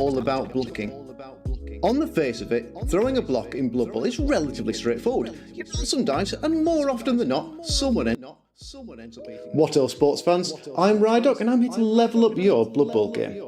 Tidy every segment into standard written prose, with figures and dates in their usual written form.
all about blocking. On the face of it, throwing a block in Blood Bowl is relatively straightforward. You roll some dice, and more often than not, someone ends up beating. What else, sports fans? I'm Rydock, and I'm here to level up your Blood Bowl game.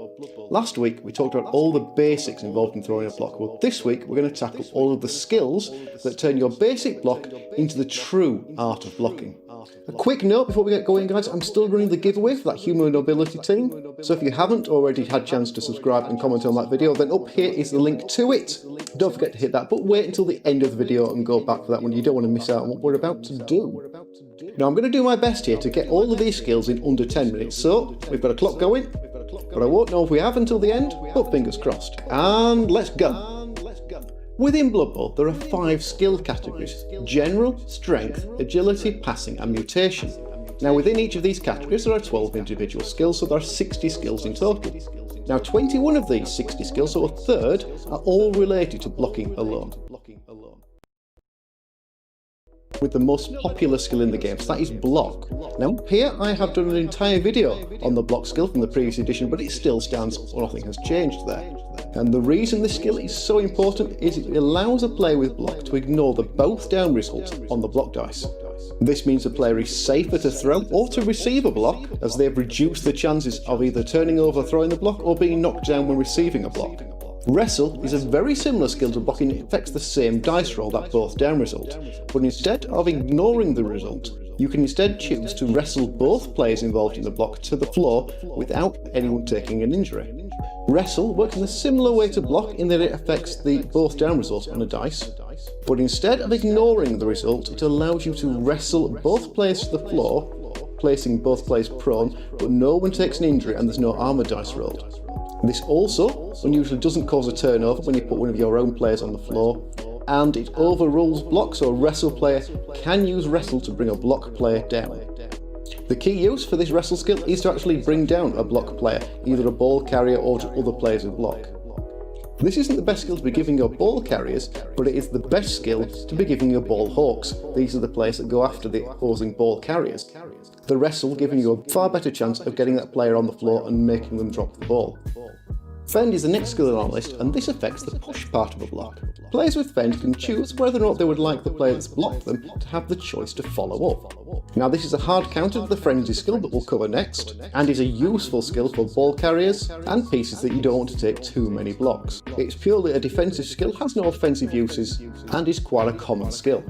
Last week, we talked about all the basics involved in throwing a block. Well, this week, we're going to tackle all of the skills that turn your basic block into the true art of blocking. A quick note before we get going, guys, I'm still running the giveaway for that Human Nobility team, so if you haven't already had a chance to subscribe and comment on that video, then up here is the link to it. Don't forget to hit that, but wait until the end of the video and go back for that one. You don't want to miss out on what we're about to do. Now, I'm going to do my best here to get all of these skills in under 10 minutes, so we've got a clock going, but I won't know if we have until the end, but fingers crossed. And let's go. Within Blood Bowl, there are 5 skill categories: General, Strength, Agility, Passing and Mutation. Now within each of these categories there are 12 individual skills, so there are 60 skills in total. Now 21 of these 60 skills, so a third, are all related to blocking alone. With the most popular skill in the game, so that is block. Now here I have done an entire video on the block skill from the previous edition, but it still stands, so nothing has changed there. And the reason this skill is so important is it allows a player with block to ignore the both down result on the block dice. This means the player is safer to throw or to receive a block, as they've reduced the chances of either turning over throwing the block or being knocked down when receiving a block. Wrestle is a very similar skill to blocking. It affects the same dice roll, that both down result, but instead of ignoring the result, you can instead choose to wrestle both players involved in the block to the floor without anyone taking an injury. Wrestle works in a similar way to block in that it affects the both down result on a dice, but instead of ignoring the result, it allows you to wrestle both players to the floor, placing both players prone, but no one takes an injury and there's no armor dice rolled. This also unusually doesn't cause a turnover when you put one of your own players on the floor, and it overrules block, so a wrestle player can use wrestle to bring a block player down. The key use for this wrestle skill is to actually bring down a block player, either a ball carrier or to other players with block. This isn't the best skill to be giving your ball carriers, but it is the best skill to be giving your ball hawks. These are the players that go after the opposing ball carriers. The wrestle giving you a far better chance of getting that player on the floor and making them drop the ball. Fend is the next skill on our list, and this affects the push part of a block. Players with Fend can choose whether or not they would like the player that's blocked them to have the choice to follow up. Now this is a hard counter to the Frenzy skill that we'll cover next, and is a useful skill for ball carriers and pieces that you don't want to take too many blocks. It's purely a defensive skill, has no offensive uses, and is quite a common skill.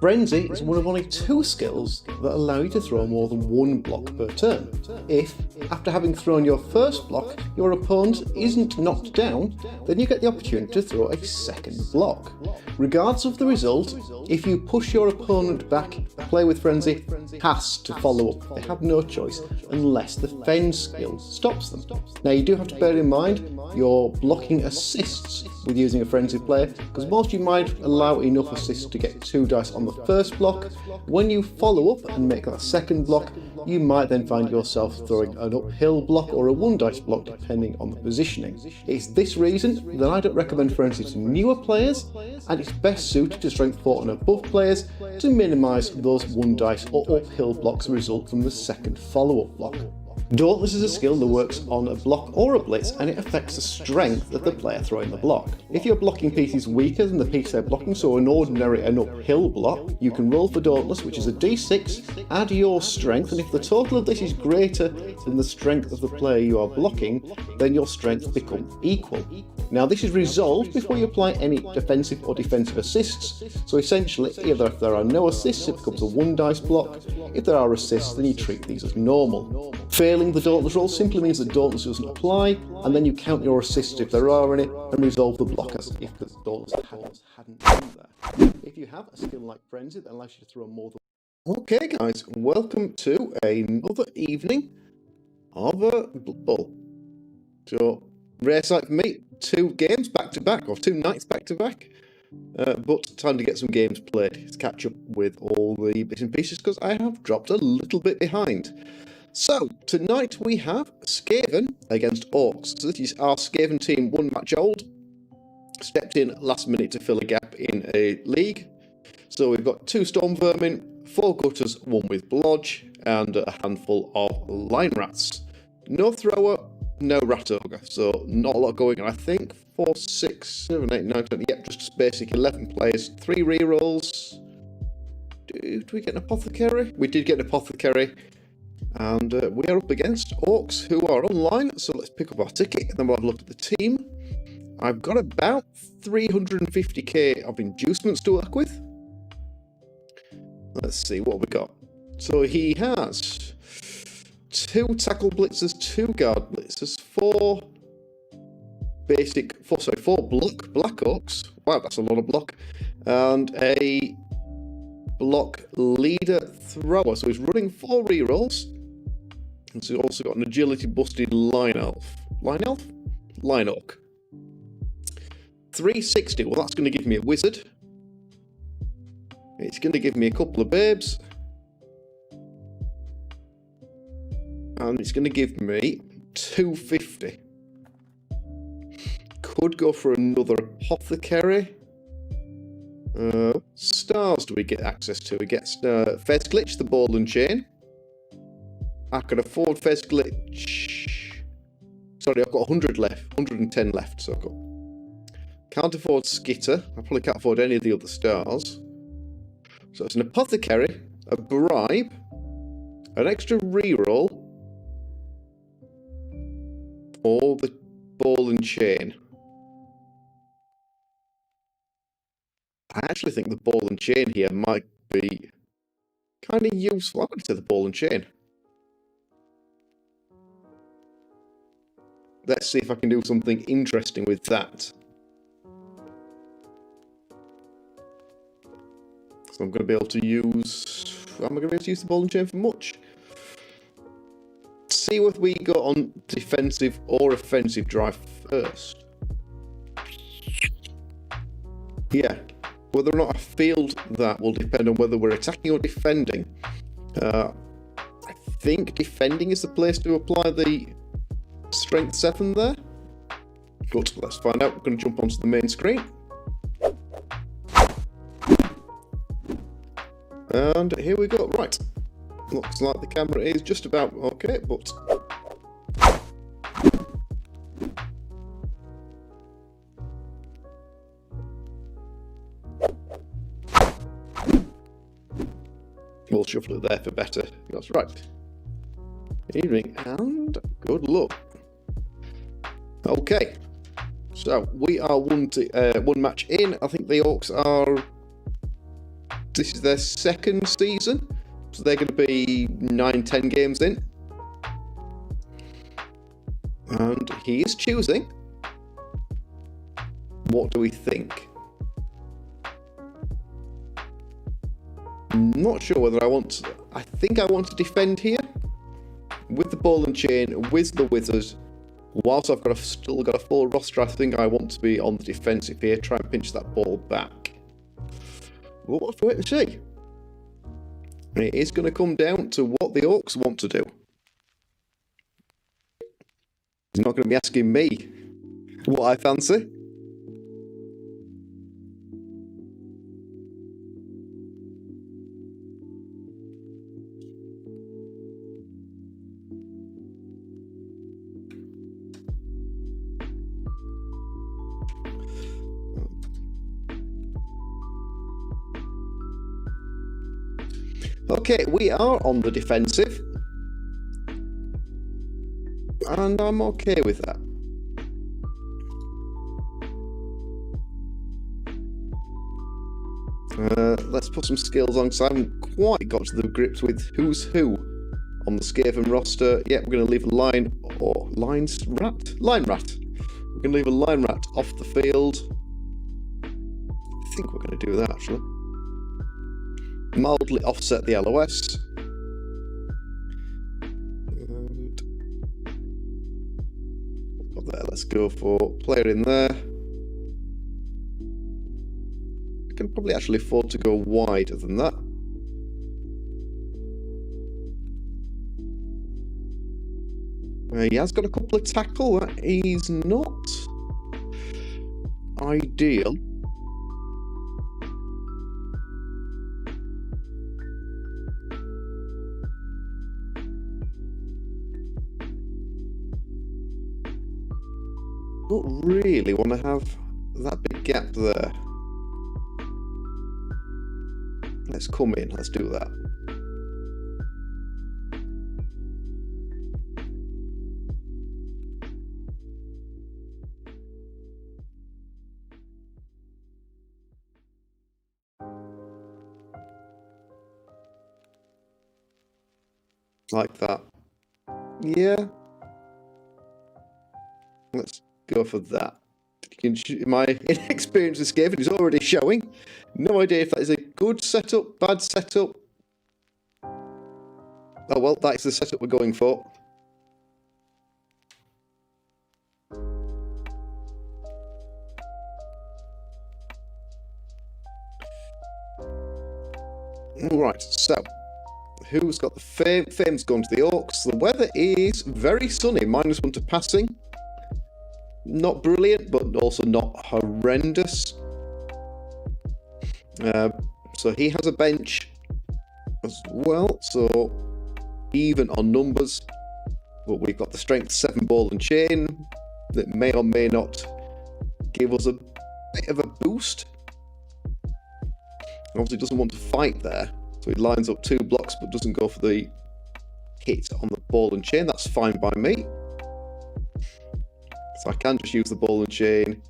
Frenzy is one of only 2 skills that allow you to throw more than 1 block per turn. If, after having thrown your first block, your opponent isn't knocked down, then you get the opportunity to throw a second block. Regardless of the result, if you push your opponent back, the player with Frenzy has to follow up. They have no choice unless the Fend skill stops them. Now you do have to bear in mind your blocking assists with using a Frenzy player, because whilst you might allow enough assists to get 2 dice on the first block, when you follow up and make that second block, you might then find yourself throwing an uphill block or a 1 dice block depending on the positioning. It's this reason that I don't recommend Frenzy to newer players, and it's best suited to Strength 4 and above players to minimise those 1 dice or uphill blocks that result from the second follow-up block. Dauntless is a skill that works on a block or a blitz, and it affects the strength of the player throwing the block. If your blocking piece is weaker than the piece they're blocking, so an ordinary and uphill block, you can roll for Dauntless, which is a d6, add your strength, and if the total of this is greater than the strength of the player you are blocking, then your strength becomes equal. Now this is resolved before you apply any defensive or defensive assists, so essentially either if there are no assists it becomes a 1 dice block, if there are assists then you treat these as normal. Failing the Dauntless roll simply means that Dauntless doesn't apply, and then you count your assists if there are any, and resolve the block as if the Dauntless hadn't been there. If you have a skill like Frenzy that allows you to throw more than... Okay guys, welcome to another evening of Blood Bowl. So, rare sight for me, 2 games back to back, or 2 nights back to back. But time to get some games played, to catch up with all the bits and pieces, because I have dropped a little bit behind. So, tonight we have Skaven against Orcs. So this is our Skaven team, 1 match old. Stepped in last minute to fill a gap in a league. So we've got 2 Storm Vermin, 4 Gutters, 1 with Blodge, and a handful of Line Rats. No Thrower, no Rat Ogre, so not a lot going on. I think 4, 6, 7, 8, 9, 10. Yep, just basic 11 players, 3 rerolls. Did we get an Apothecary? We did get an Apothecary. And we are up against Orcs who are online, so let's pick up our ticket and then we'll have a look at the team. I've got about 350k of inducements to work with. Let's see what we got. So he has 2 tackle blitzers, 2 guard blitzers, 4 block black orcs. Wow, that's a lot of block. And a block leader thrower. So he's running 4 rerolls. And so he's also got an agility busted line elf. Line elf? Line orc. 360. Well, that's going to give me a wizard. It's going to give me a couple of babes. And it's going to give me 250. Could go for another Apothecary. Stars do we get access to? We get Fez Glitch, the Ball and Chain. I can afford Fez Glitch. Sorry, I've got 100 left. 110 left, so I've got... Can't afford Skitter. I probably can't afford any of the other stars. So it's an Apothecary, a bribe, an extra reroll, or the Ball and Chain. I actually think the Ball and Chain here might be kind of useful. I'm going to say the Ball and Chain. Let's see if I can do something interesting with that. So I'm going to be able to use... Am I going to be able to use the Ball and Chain for much? See what we got on defensive or offensive drive first. Yeah. Whether or not I field that will depend on whether we're attacking or defending. I think defending is the place to apply the strength 7 there. Good, let's find out. We're going to jump onto the main screen. And here we go. Right. Looks like the camera is just about okay, but... We'll shuffle it there for better. That's right. Evening and good luck. Okay. So we are one match in. I think the Orcs are... This is their 2nd season. So they're going to be 9-10 games in. And he is choosing. What do we think? Not sure whether I want to... I think I want to defend here. With the Ball and Chain, with the Wizard. Whilst I've still got a full roster, I think I want to be on the defensive here. Try and pinch that ball back. We'll have to wait and see. It is going to come down to what the Orcs want to do. He's not going to be asking me what I fancy. Okay, we are on the defensive. And I'm okay with that. Let's put some skills on, because I haven't quite got to the grips with who's who on the Skaven roster. Yeah, we're going to leave a line rat. We're going to leave a line rat off the field. I think we're going to do that, actually. Mildly offset the LOS. And got there. Let's go for player in there. We can probably actually afford to go wider than that. He has got a couple of tackle. That is not ideal. really want to have that big gap there. Let's come in, let's do that. Like that. Yeah. Let's go for that. My inexperience with scavenging is already showing. No idea if that is a good setup, bad setup. Oh well, that is the setup we're going for. Alright, so who's got the fame? Fame's gone to the Orcs. The weather is very sunny, -1 to passing. Not brilliant, but also not horrendous. So he has a bench as well, so even on numbers. But we've got the strength 7 ball and chain that may or may not give us a bit of a boost. Obviously doesn't want to fight there, so he lines up 2 blocks but doesn't go for the hit on the ball and chain. That's fine by me. So I can just use the ball and chain.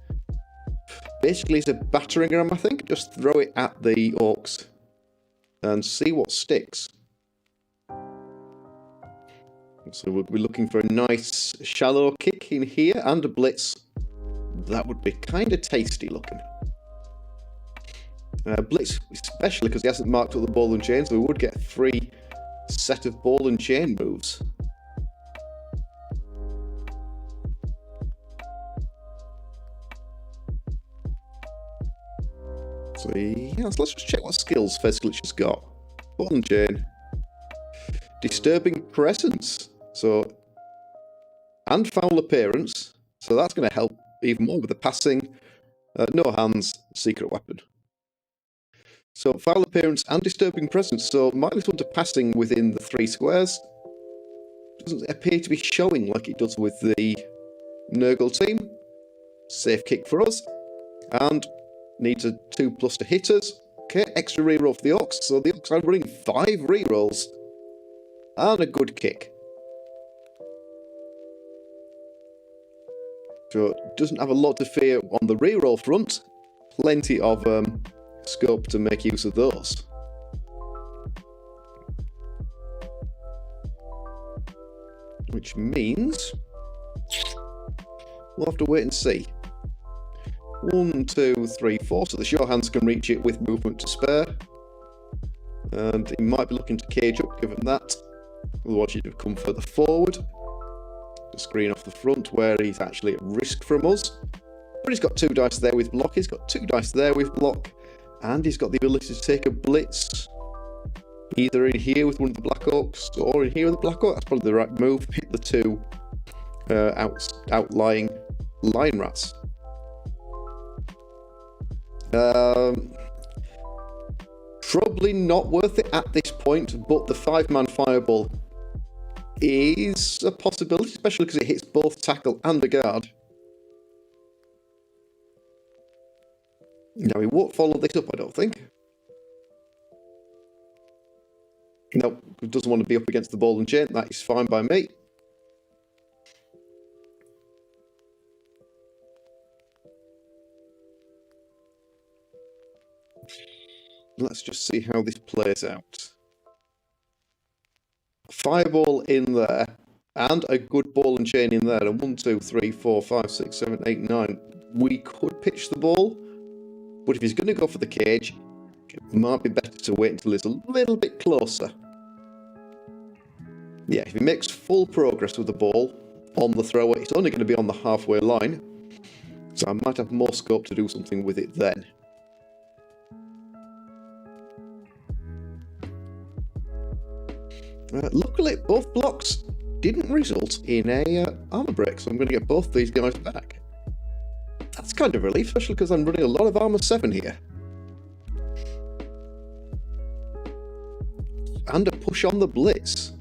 Basically, it's a battering ram, I think. Just throw it at the Orcs and see what sticks. So we'll be looking for a nice shallow kick in here and a blitz. That would be kind of tasty looking. Blitz, especially because he hasn't marked up the ball and chain, so we would get a free set of ball and chain moves. So yeah, so let's just check what skills Fezglitch has got. Ball and chain. Disturbing presence. So, and foul appearance. So that's going to help even more with the passing. No hands, secret weapon. So foul appearance and disturbing presence. So -1 to passing within the 3 squares. Doesn't appear to be showing like it does with the Nurgle team. Safe kick for us. And needs a 2+ to hit us. Okay, extra reroll for the Orcs. So the Orcs are running 5 rerolls. And a good kick. So doesn't have a lot to fear on the reroll front. Plenty of scope to make use of those. Which means we'll have to wait and see. 1, 2, 3, 4. So the sure hands can reach it with movement to spare. And he might be looking to cage up given that. Otherwise he'd have come further forward to screen off the front where he's actually at risk from us. But he's got 2 dice there with block, he's got 2 dice there with block, and he's got the ability to take a blitz. Either in here with one of the Black Orcs or in here with the Black Orc. That's probably the right move. Hit the 2 outlying Lion Rats. Probably not worth it at this point, but the 5-man fireball is a possibility, especially because it hits both tackle and the guard. Now, he won't follow this up, I don't think. No, he doesn't want to be up against the ball and chain. That is fine by me. Let's just see how this plays out. Fireball in there, and a good ball and chain in there. And 1, 2, 3, 4, 5, 6, 7, 8, 9. We could pitch the ball, but if he's going to go for the cage, it might be better to wait until it's a little bit closer. Yeah, if he makes full progress with the ball on the thrower, it's only going to be on the halfway line. So I might have more scope to do something with it then. Luckily, both blocks didn't result in a armor break, so I'm going to get both these guys back. That's kind of relief, especially because I'm running a lot of armor 7 here. And a push on the blitz.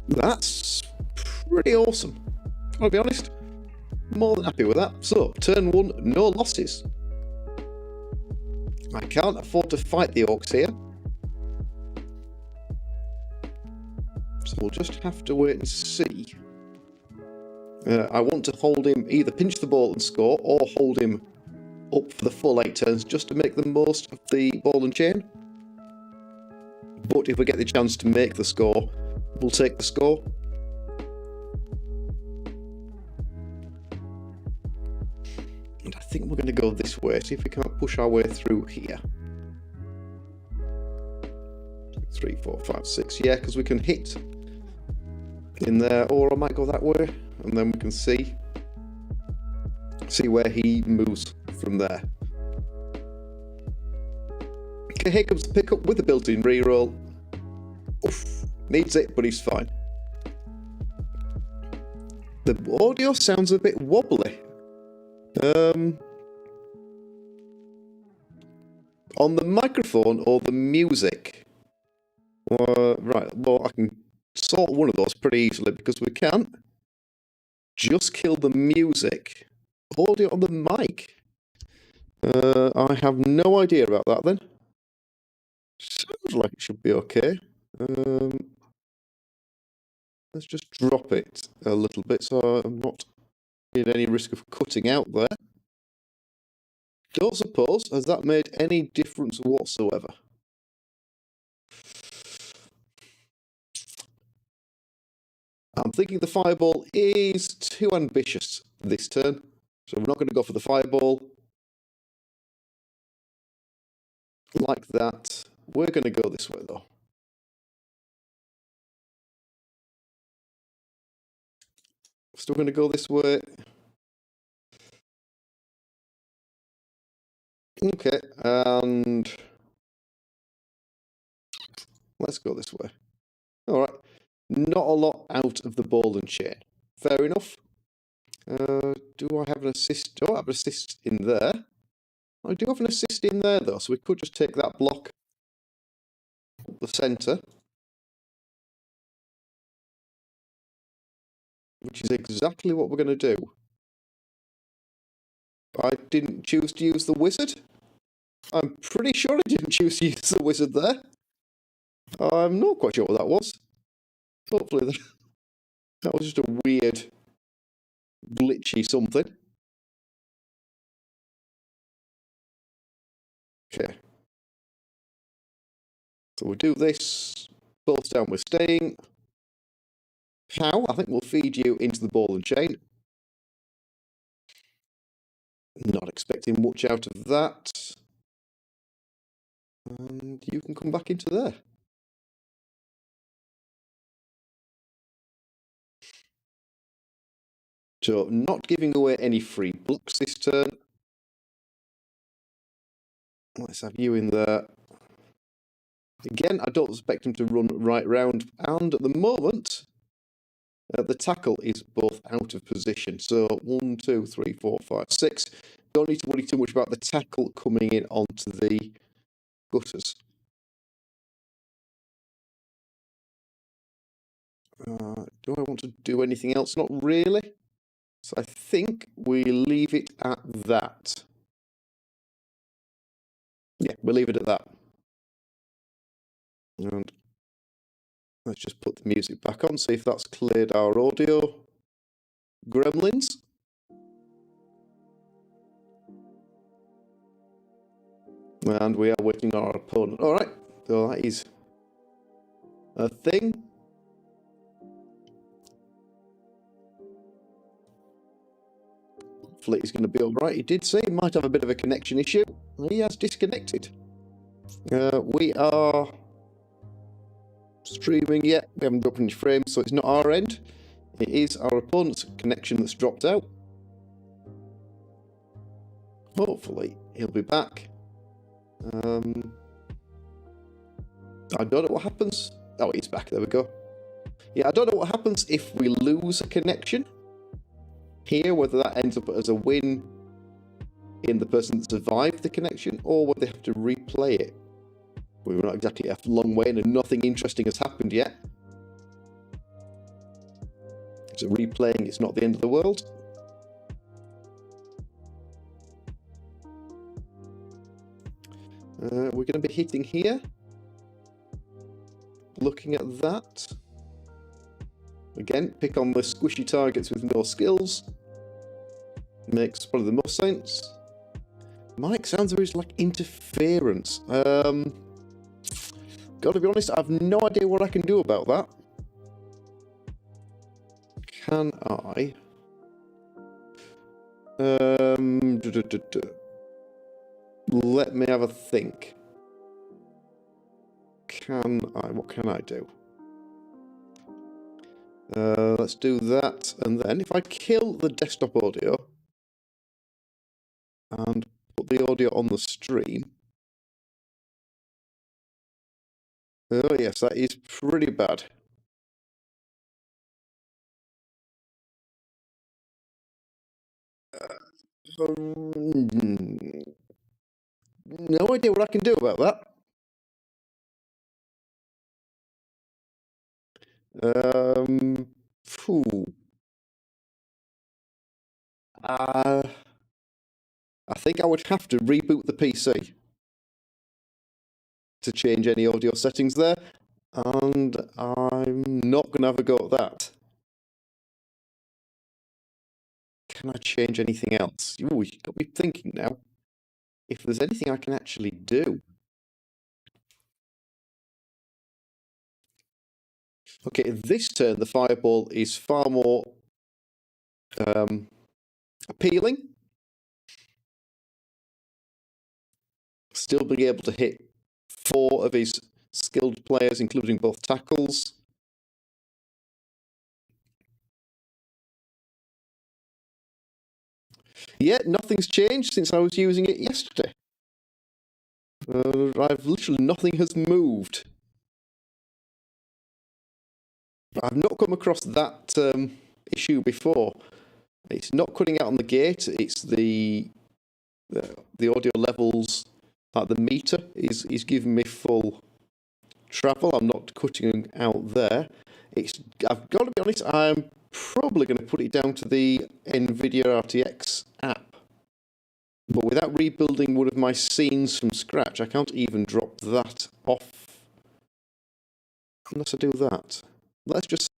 That's pretty awesome, I'll be honest. More than happy with that. So, turn 1, no losses. I can't afford to fight the orcs here. So we'll just have to wait and see. I want to hold him, either pinch the ball and score, or hold him up for the full 8 turns just to make the most of the ball and chain. But if we get the chance to make the score, we'll take the score. And I think we're going to go this way, see if we can't push our way through here. 3, 4, 5, 6, yeah, because we can hit in there, or I might go that way, and then we can see where he moves from there. Okay, here comes the pickup with the built-in reroll. Oof, needs it, but he's fine. The audio sounds a bit wobbly. On the microphone or the music? Right, well, I can sort one of those pretty easily because we can't just kill the music. Audio on the mic. I have no idea about that then. Sounds like it should be okay. Let's just drop it a little bit so I'm not in any risk of cutting out there. Don't suppose has that made any difference whatsoever. I'm thinking the fireball is too ambitious this turn, so we're not going to go for the fireball. Like that. We're going to go this way though. Still going to go this way. Okay, and let's go this way. All right, not a lot out of the ball and chain. Fair enough. Do I have an assist? Do I have an assist in there? I do have an assist in there though, so we could just take that block up the centre, which is exactly what we're going to do. I didn't choose to use the wizard. I'm pretty sure I didn't choose to use the wizard there. I'm not quite sure what that was. Hopefully that was just a weird, glitchy something. Okay. So we'll do this. Both down, we're staying. How? I think we'll feed you into the ball and chain. Not expecting much out of that. And you can come back into there. So, not giving away any free blocks this turn. Let's have you in there. Again, I don't expect him to run right round. And at the moment, the tackle is both out of position. So, 1, 2, 3, 4, 5, 6. Don't need to worry too much about the tackle coming in onto the gutters. Do I want to do anything else? Not really. So I think we leave it at that. Yeah, we'll leave it at that. And let's just put the music back on, see if that's cleared our audio. Gremlins. And we are waiting on our opponent. Alright, so that is a thing. Hopefully he's going to be alright. He did say he might have a bit of a connection issue. He has disconnected. We are streaming yet. We haven't dropped any frames, so it's not our end. It is our opponent's connection that's dropped out. Hopefully he'll be back. I don't know what happens. Oh, he's back. There we go. Yeah, I don't know what happens if we lose a connection here, whether that ends up as a win in the person that survived the connection, or whether they have to replay it. We're not exactly a long way in and nothing interesting has happened yet. So replaying, it's not the end of the world. We're going to be hitting here. Looking at that. Again, pick on the squishy targets with no skills. Makes probably the most sense. Mike sounds there is like interference. Gotta be honest, I have no idea what I can do about that. Can I? Let me have a think. Can I? What can I do? Let's do that, and then if I kill the desktop audio and put the audio on the stream. Oh yes, that is pretty bad. No idea what I can do about that. Phew. I think I would have to reboot the PC to change any audio settings there, and I'm not going to have a go at that. Can I change anything else? Ooh, you got me thinking now. If there's anything I can actually do. Okay, this turn the fireball is far more appealing. Still being able to hit 4 of his skilled players, including both tackles. Yeah, nothing's changed since I was using it yesterday. I've literally nothing has moved. I've not come across that issue before. It's not cutting out on the gate. It's the audio levels, like the meter is giving me full travel. I'm not cutting out there. I've got to be honest, I'm probably going to put it down to the NVIDIA RTX app. But without rebuilding one of my scenes from scratch, I can't even drop that off unless I do that. Let's just...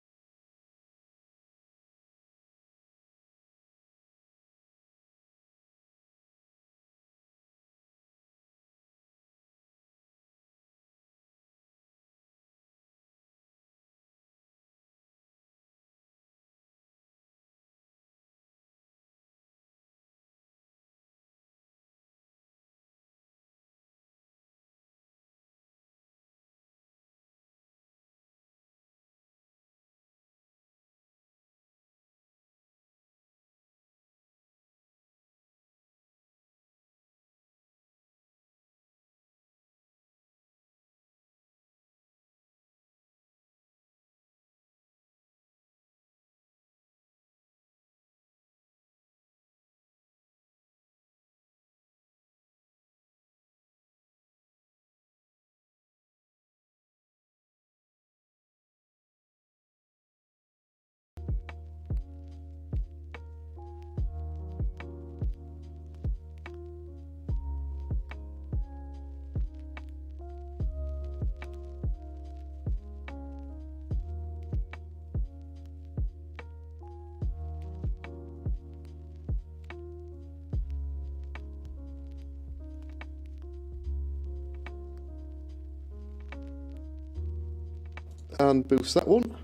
And boost that one.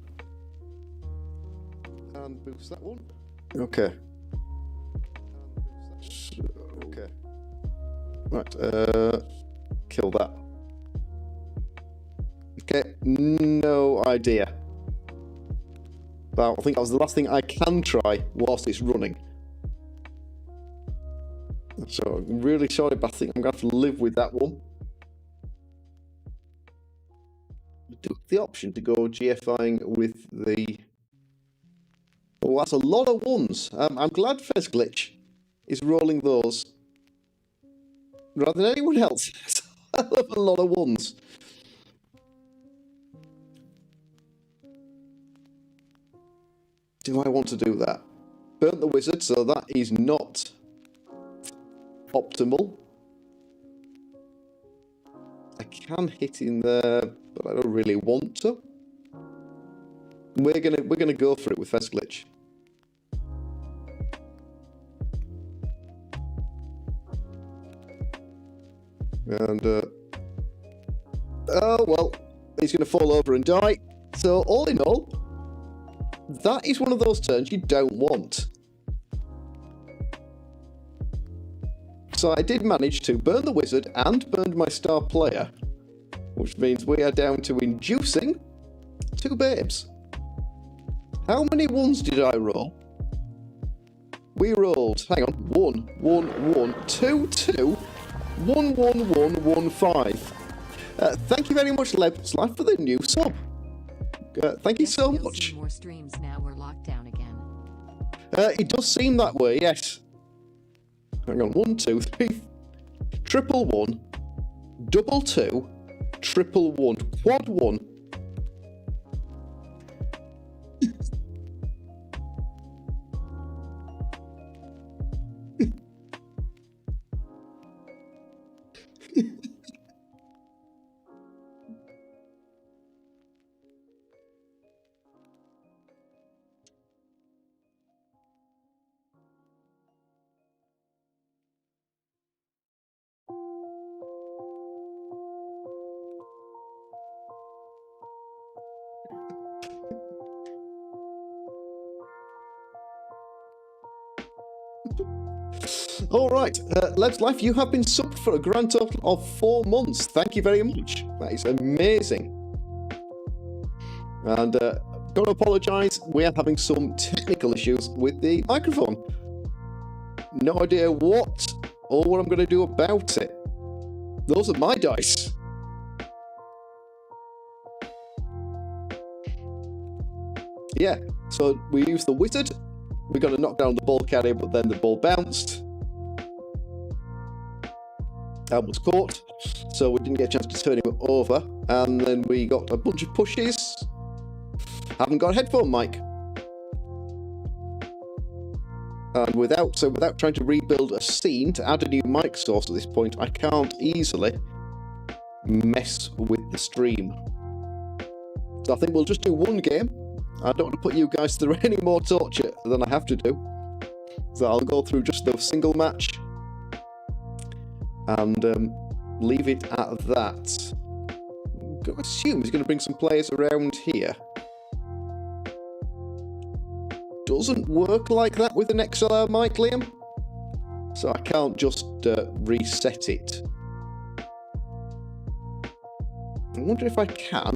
And boost that one. Okay. Okay. Right, kill that. Okay, no idea. Well, I think that was the last thing I can try whilst it's running. So, I'm really sorry, but I think I'm going to have to live with that one. I do have the option to go GFIing with the... Oh, that's a lot of ones. I'm glad Fez Glitch is rolling those rather than anyone else. I love a lot of ones. Do I want to do that? Burnt the wizard, so that is not optimal. can hit in there, but I don't really want to. We're gonna go for it with Fence Glitch. And oh well, he's gonna fall over and die. So all in all, that is one of those turns you don't want. So I did manage to burn the wizard and burned my star player, which means we are down to inducing 2 babes. How many ones did I roll? We rolled, hang on, 1, 1, 1, 2, 2, 1, 1, 1, 1, 5. Thank you very much, Leb's Life, for the new sub. Thank you so much. More streams now we're locked down again. It does seem that way, yes. Hang on, 1, 2, 3, triple 1, double 2, triple 1, quad 1. All right, Leb's Life, you have been subbed for a grand total of 4 months. Thank you very much. That is amazing. And gotta apologise, we are having some technical issues with the microphone. No idea what or what I'm going to do about it. Those are my dice. Yeah, so we used the wizard. We got to knock down the ball carrier, but then the ball bounced. And was caught, so we didn't get a chance to turn him over. And then we got a bunch of pushes. Haven't got a headphone mic. And without trying to rebuild a scene to add a new mic source at this point, I can't easily mess with the stream. So I think we'll just do one game. I don't want to put you guys through any more torture than I have to do. So I'll go through just the single match and leave it at that. I'm going to assume he's going to bring some players around here. Doesn't work like that with an XLR mic, Liam. So I can't just reset it. I wonder if I can.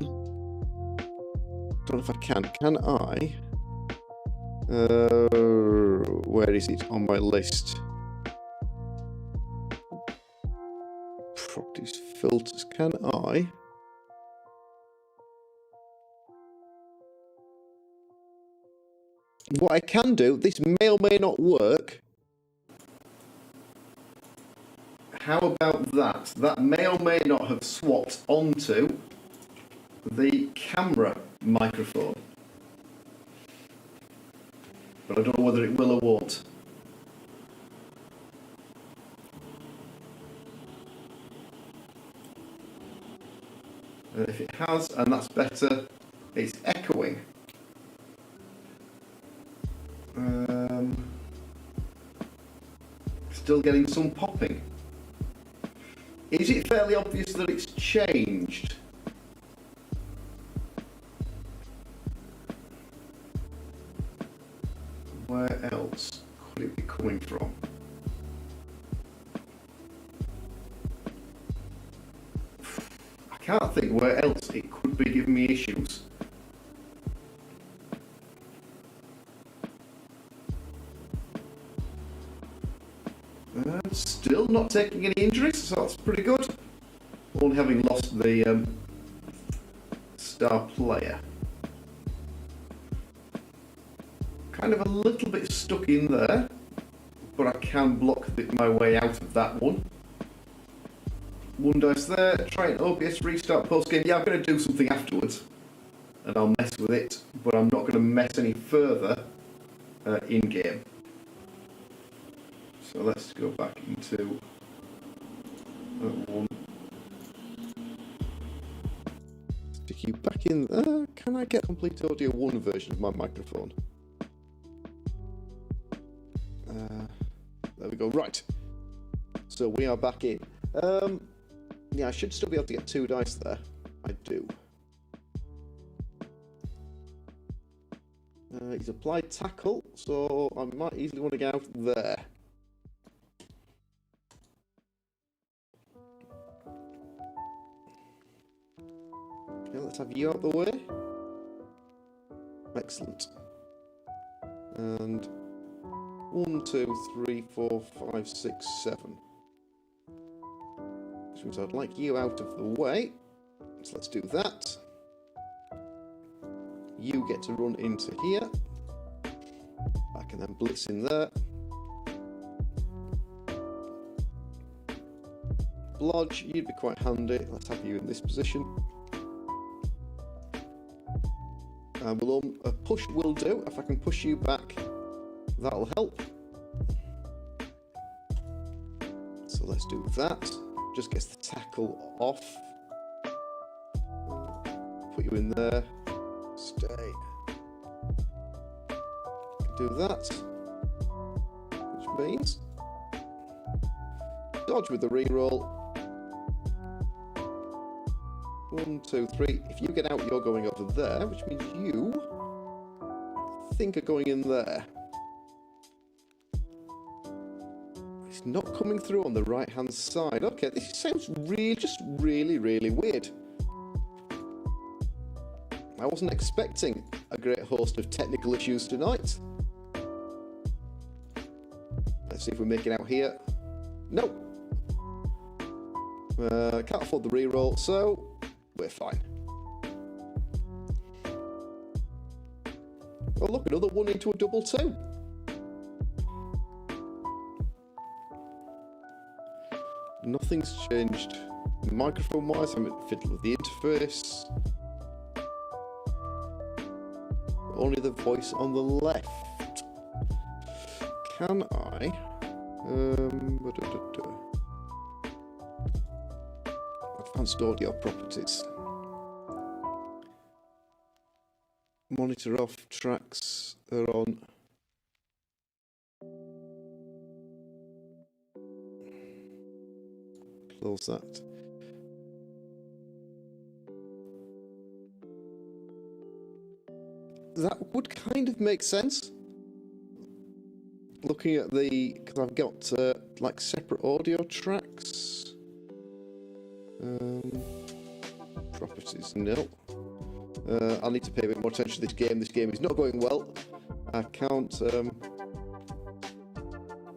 Don't know if I can. Can I? Where is it on my list? Properties, filters. Can I? What I can do, this may or may not work. How about that? That may or may not have swapped onto the camera microphone. But I don't know whether it will or won't. And if it has, and that's better, it's echoing. Still getting some popping. Is it fairly obvious that it's changed? Where else could it be coming from? I can't think where else it could be giving me issues. Still not taking any injuries, so that's pretty good. Only having lost the star player. Kind of a little bit stuck in there, but I can block my way out of that one. One dice there, try an OBS restart post game. Yeah, I'm going to do something afterwards, and I'll mess with it, but I'm not going to mess any further in game. So let's go back into that one. stick you back in. Can I get complete audio 1 version of my microphone? There we go. Right. So we are back in. Yeah, I should still be able to get 2 dice there. I do. He's applied tackle, so I might easily want to get out there. Okay, let's have you out the way. Excellent. And 1, 2, 3, 4, 5, 6, 7. Which means I'd like you out of the way. So let's do that. You get to run into here. I can then blitz in there. Blodge, you'd be quite handy. Let's have you in this position. A push will do. If I can push you back, that'll help. So let's do that. Just gets the tackle off. Put you in there. Stay. Do that. Which means dodge with the reroll. 1, 2, 3. If you get out, you're going over there, which means you I think are going in there. It's not coming through on the right hand side. Okay, this sounds really weird. I wasn't expecting a great host of technical issues tonight. Let's see if we make it out here. Nope. Can't afford the reroll, so we're fine. Oh look, another 1 into a double 2. Nothing's changed microphone wise. I haven't fiddled with the interface. Only the voice on the left. Can I? Advanced audio properties. Monitor off, tracks are on. Close that. That would kind of make sense. Looking at the, because I've got like separate audio tracks. Properties, no. I need to pay a bit more attention to this game. This game is not going well. I can't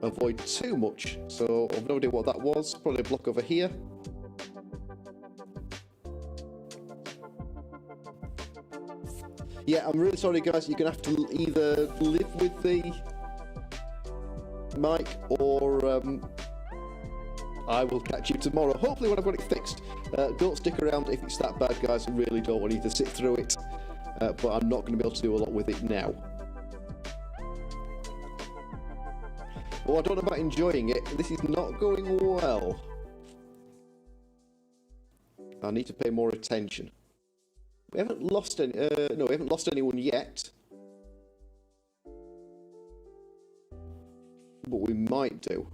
avoid too much, so I've no idea what that was. Probably a block over here. Yeah, I'm really sorry guys, you're going to have to either live with the mic or I will catch you tomorrow, hopefully when I've got it fixed. Don't stick around if it's that bad guys, I really don't want you to sit through it, but I'm not going to be able to do a lot with it now. Oh, I don't know about enjoying it, this is not going well. I need to pay more attention. We haven't lost any, no, we haven't lost anyone yet. But we might do.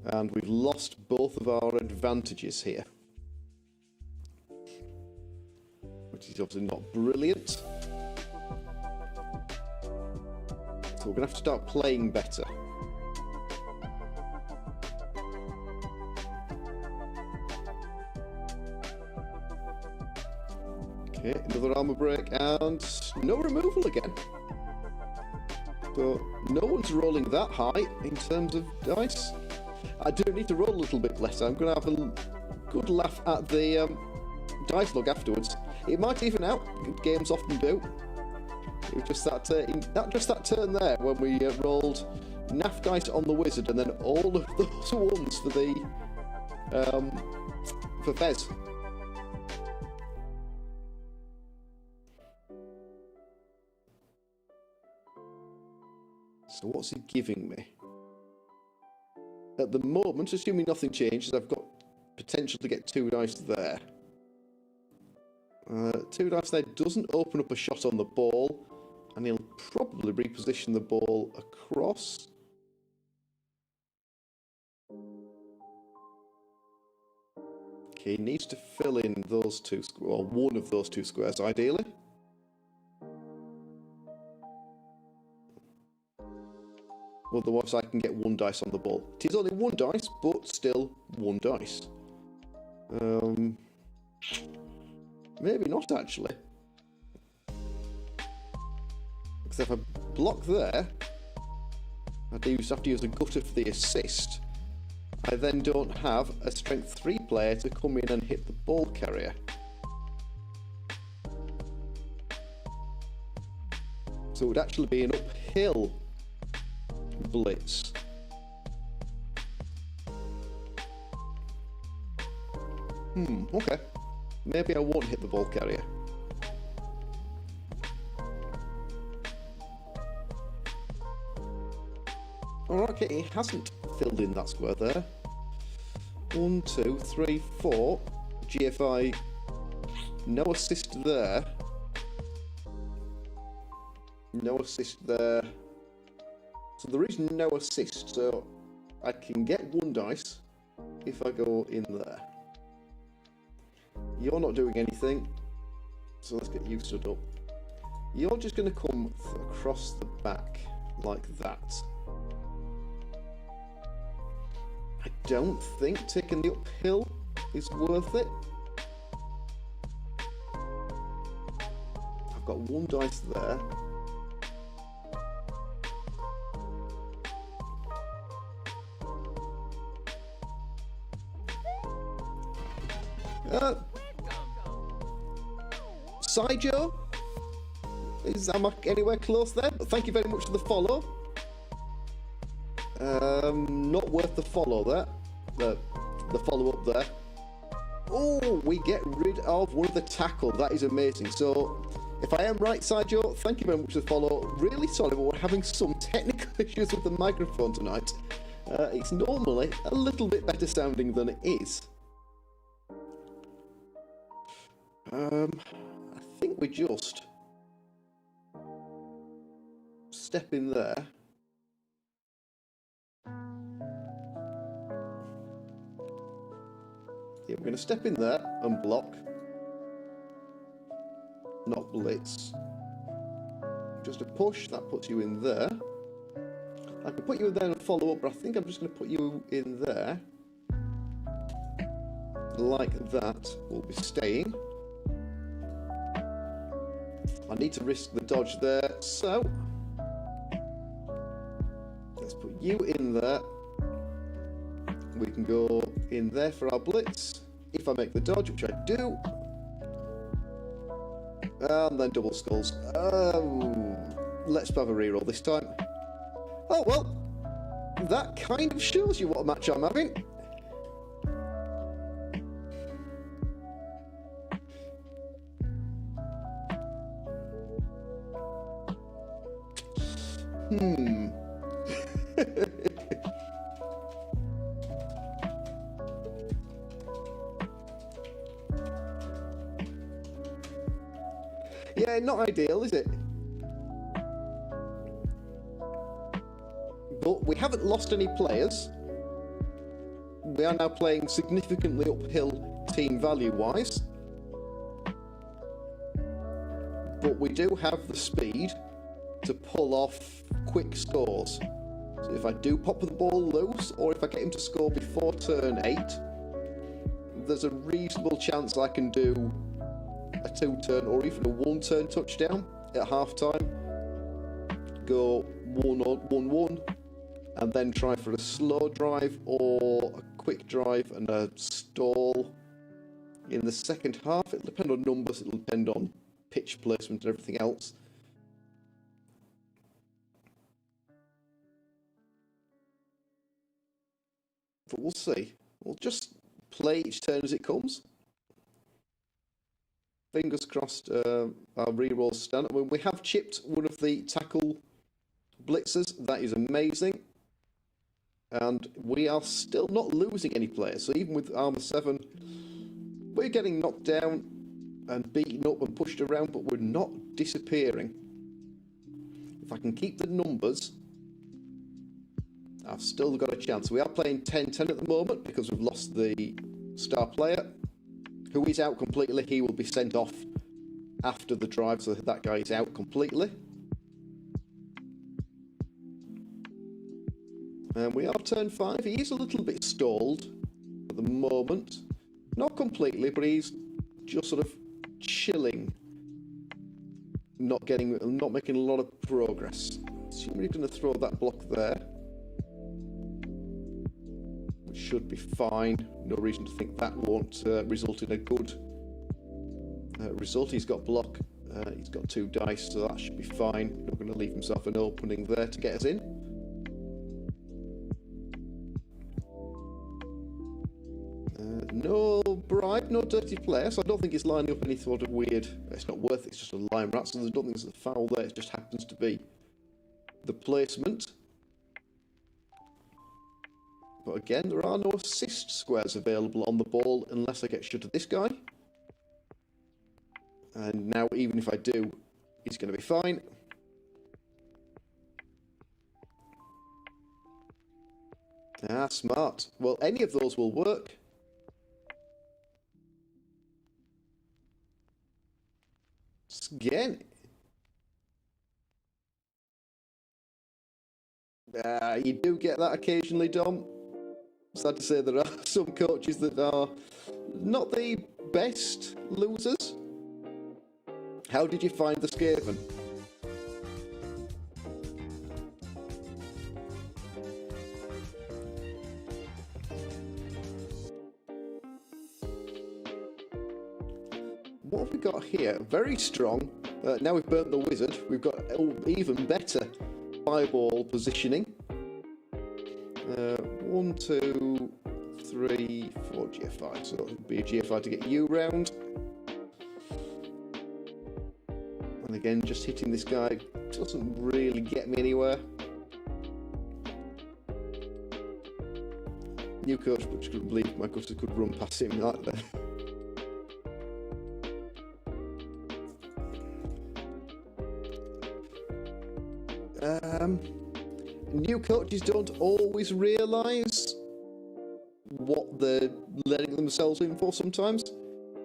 And we've lost both of our advantages here. Which is obviously not brilliant. So we're going to have to start playing better. Okay, another armor break and no removal again. So no one's rolling that high in terms of dice. I do need to roll a little bit less. I'm going to have a good laugh at the dice log afterwards. It might even out. Games often do. It was just that turn there when we rolled naff dice on the wizard and then all of those ones for the for Fez. So what's he giving me? At the moment, assuming nothing changes, I've got potential to get 2 dice there. Two dice there doesn't open up a shot on the ball, and he'll probably reposition the ball across. Okay, he needs to fill in those two, or one of those two squares, ideally. Otherwise, I can get one dice on the ball. It is only one dice, but still one dice. Maybe not, actually. Because if I block there, I do have to use a gutter for the assist. I then don't have a strength 3 player to come in and hit the ball carrier. So it would actually be an uphill blitz. Okay. Maybe I won't hit the ball carrier. Alright, okay, he hasn't filled in that square there. 1, 2, 3, 4. GFI. No assist there. No assist there. So there is no assist, so I can get one dice if I go in there. You're not doing anything, so let's get you stood up. You're just going to come across the back like that. I don't think taking the uphill is worth it. I've got one dice there. Sidjo? Am I anywhere close there? But thank you very much for the follow. Not worth the follow there. The follow up there. Oh, we get rid of one of the tackle. That is amazing. So, if I am right, Sidjo, thank you very much for the follow. Really sorry, but we're having some technical issues with the microphone tonight. It's normally a little bit better sounding than it is. I think we just step in there. Yeah, we're going to step in there and block. Not blitz. Just a push, that puts you in there. I can put you in there and follow up, but I think I'm just going to put you in there. Like that. We'll be staying. I need to risk the dodge there, so let's put you in there. We can go in there for our blitz. If I make the dodge, which I do, and then double skulls. Let's have a reroll this time. Oh well, that kind of shows you what a match I'm having. Yeah, not ideal, is it? But we haven't lost any players. We are now playing significantly uphill team value-wise. But we do have the speed to pull off quick scores. So if I do pop the ball loose, or if I get him to score before turn 8, there's a reasonable chance I can do a 2-turn or even a 1-turn touchdown at half-time. Go 1-1, and then try for a slow drive or a quick drive and a stall in the second half. It'll depend on numbers, it'll depend on pitch placement and everything else. But we'll see. We'll just play each turn as it comes. Fingers crossed our rerolls stand. I mean, we have chipped one of the tackle blitzers. That is amazing. And we are still not losing any players. So even with armor 7, we're getting knocked down. and beaten up and pushed around, but we're not disappearing. If I can keep the numbers, I've still got a chance. We are playing 10-10 at the moment because we've lost the star player, who is out completely. He will be sent off after the drive, so that guy is out completely. And we are turn 5. He is a little bit stalled at the moment. Not completely, but he's just sort of chilling. Not making a lot of progress. Assuming he's going to throw that block there. Which should be fine. No reason to think that won't result in a good result. He's got block. He's got 2 dice, so that should be fine. Not going to leave himself an opening there to get us in. No bribe, no dirty play, so I don't think it's lining up any sort of weird... It's not worth it, it's just a line rat, so I don't think there's a foul there, it just happens to be the placement. But again, there are no assist squares available on the ball unless I get shut of this guy. And now, even if I do, he's going to be fine. Ah, smart. Well, any of those will work. Again. You do get that occasionally, Dom. Sad to say there are some coaches that are not the best losers. How did you find the Skaven? What have we got here? Very strong. Now we've burnt the wizard, we've got even better fireball positioning. 1, 2, 3, 4 GFI. So it'll be a GFI to get you round. And again, just hitting this guy doesn't really get me anywhere. New coach, but just couldn't believe my gutter could run past him like that. New coaches don't always realise what they're letting themselves in for sometimes.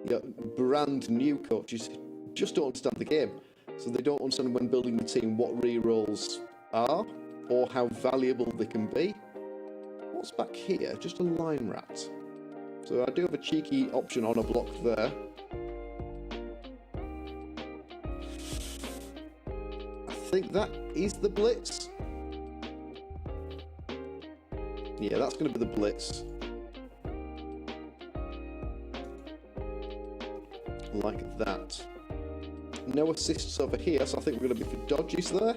You know, brand new coaches just don't understand the game. So they don't understand when building the team what rerolls are or how valuable they can be. What's back here? Just a line rat. So I do have a cheeky option on a block there. I think that is the blitz. Yeah, that's going to be the blitz. Like that. No assists over here, so I think we're going to be for dodges there.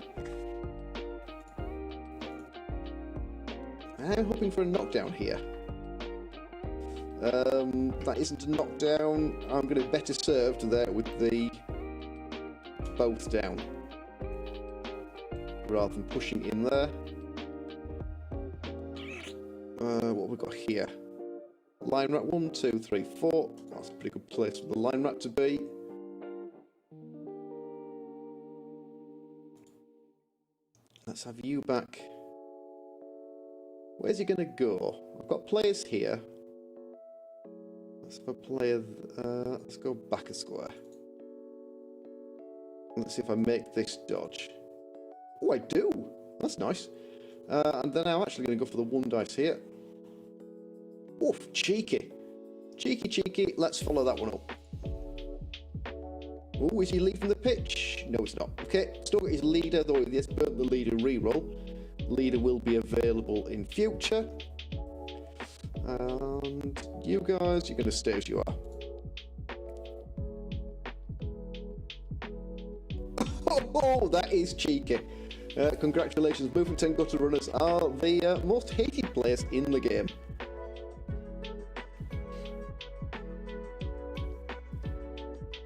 I'm hoping for a knockdown here. That isn't a knockdown. I'm going to be better served there with the both down. Rather than pushing in there. What have we got here? Line rat 1, 2, 3, 4. That's a pretty good place for the line rat to be. Let's have you back. Where's he going to go? I've got players here. Let's have a player. Let's go back a square. Let's see if I make this dodge. Oh, I do. That's nice. And then I'm actually going to go for the 1 dice here. Oof, cheeky. Cheeky, cheeky. Let's follow that one up. Oh, is he leaving the pitch? No, it's not. Okay, still got his leader, though he has burnt the leader reroll. Leader will be available in future. And you guys, you're going to stay as you are. Oh, that is cheeky. Congratulations, Moving 10 Gutter Runners are the most hated players in the game.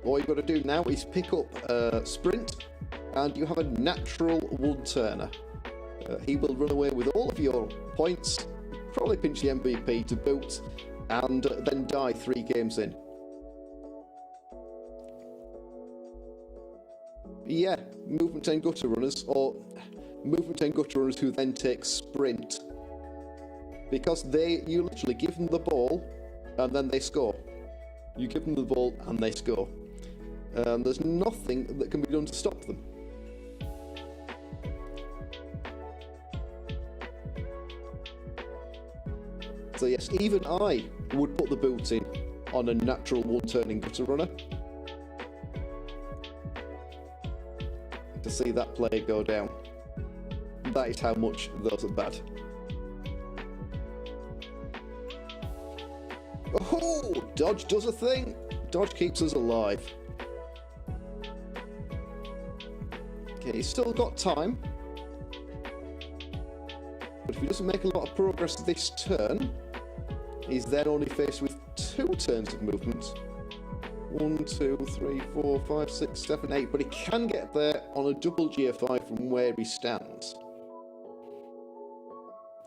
All you've got to do now is pick up Sprint, and you have a natural 1-turner. He will run away with all of your points, probably pinch the MVP to boot, and then die 3 games in. Yeah, movement 10 gutter runners, or movement 10 gutter runners who then take sprint. Because you literally give them the ball, and then they score. You give them the ball, and they score. There's nothing that can be done to stop them. So yes, even I would put the boot in on a natural one-turning gutter runner to see that play go down. That is how much those are bad. Oh, dodge does a thing. Dodge keeps us alive. Okay, he's still got time. But if he doesn't make a lot of progress this turn, he's then only faced with 2 turns of movement. 1, 2, 3, 4, 5, 6, 7, 8. But he can get there on a double GFI from where he stands.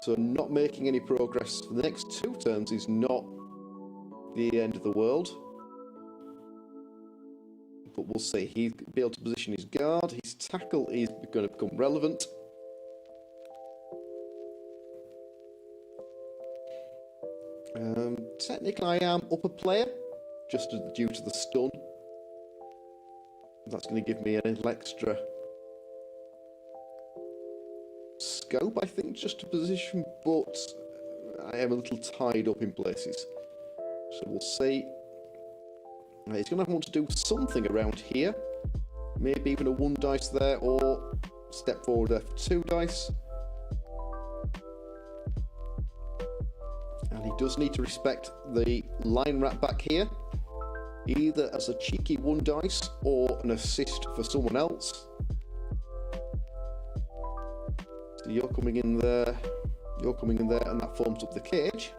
So not making any progress for the next 2 turns is not the end of the world. But we'll see. He'll be able to position his guard. His tackle is going to become relevant. Technically I am up a player, just due to the stun. That's going to give me a little extra scope, I think, just to position, but I am a little tied up in places. So we'll see. He's going to want to do something around here. Maybe even a 1 dice there, or step forward there for 2 dice. And he does need to respect the line wrap back here, either as a cheeky 1 dice or an assist for someone else. So you're coming in there, and that forms up the cage.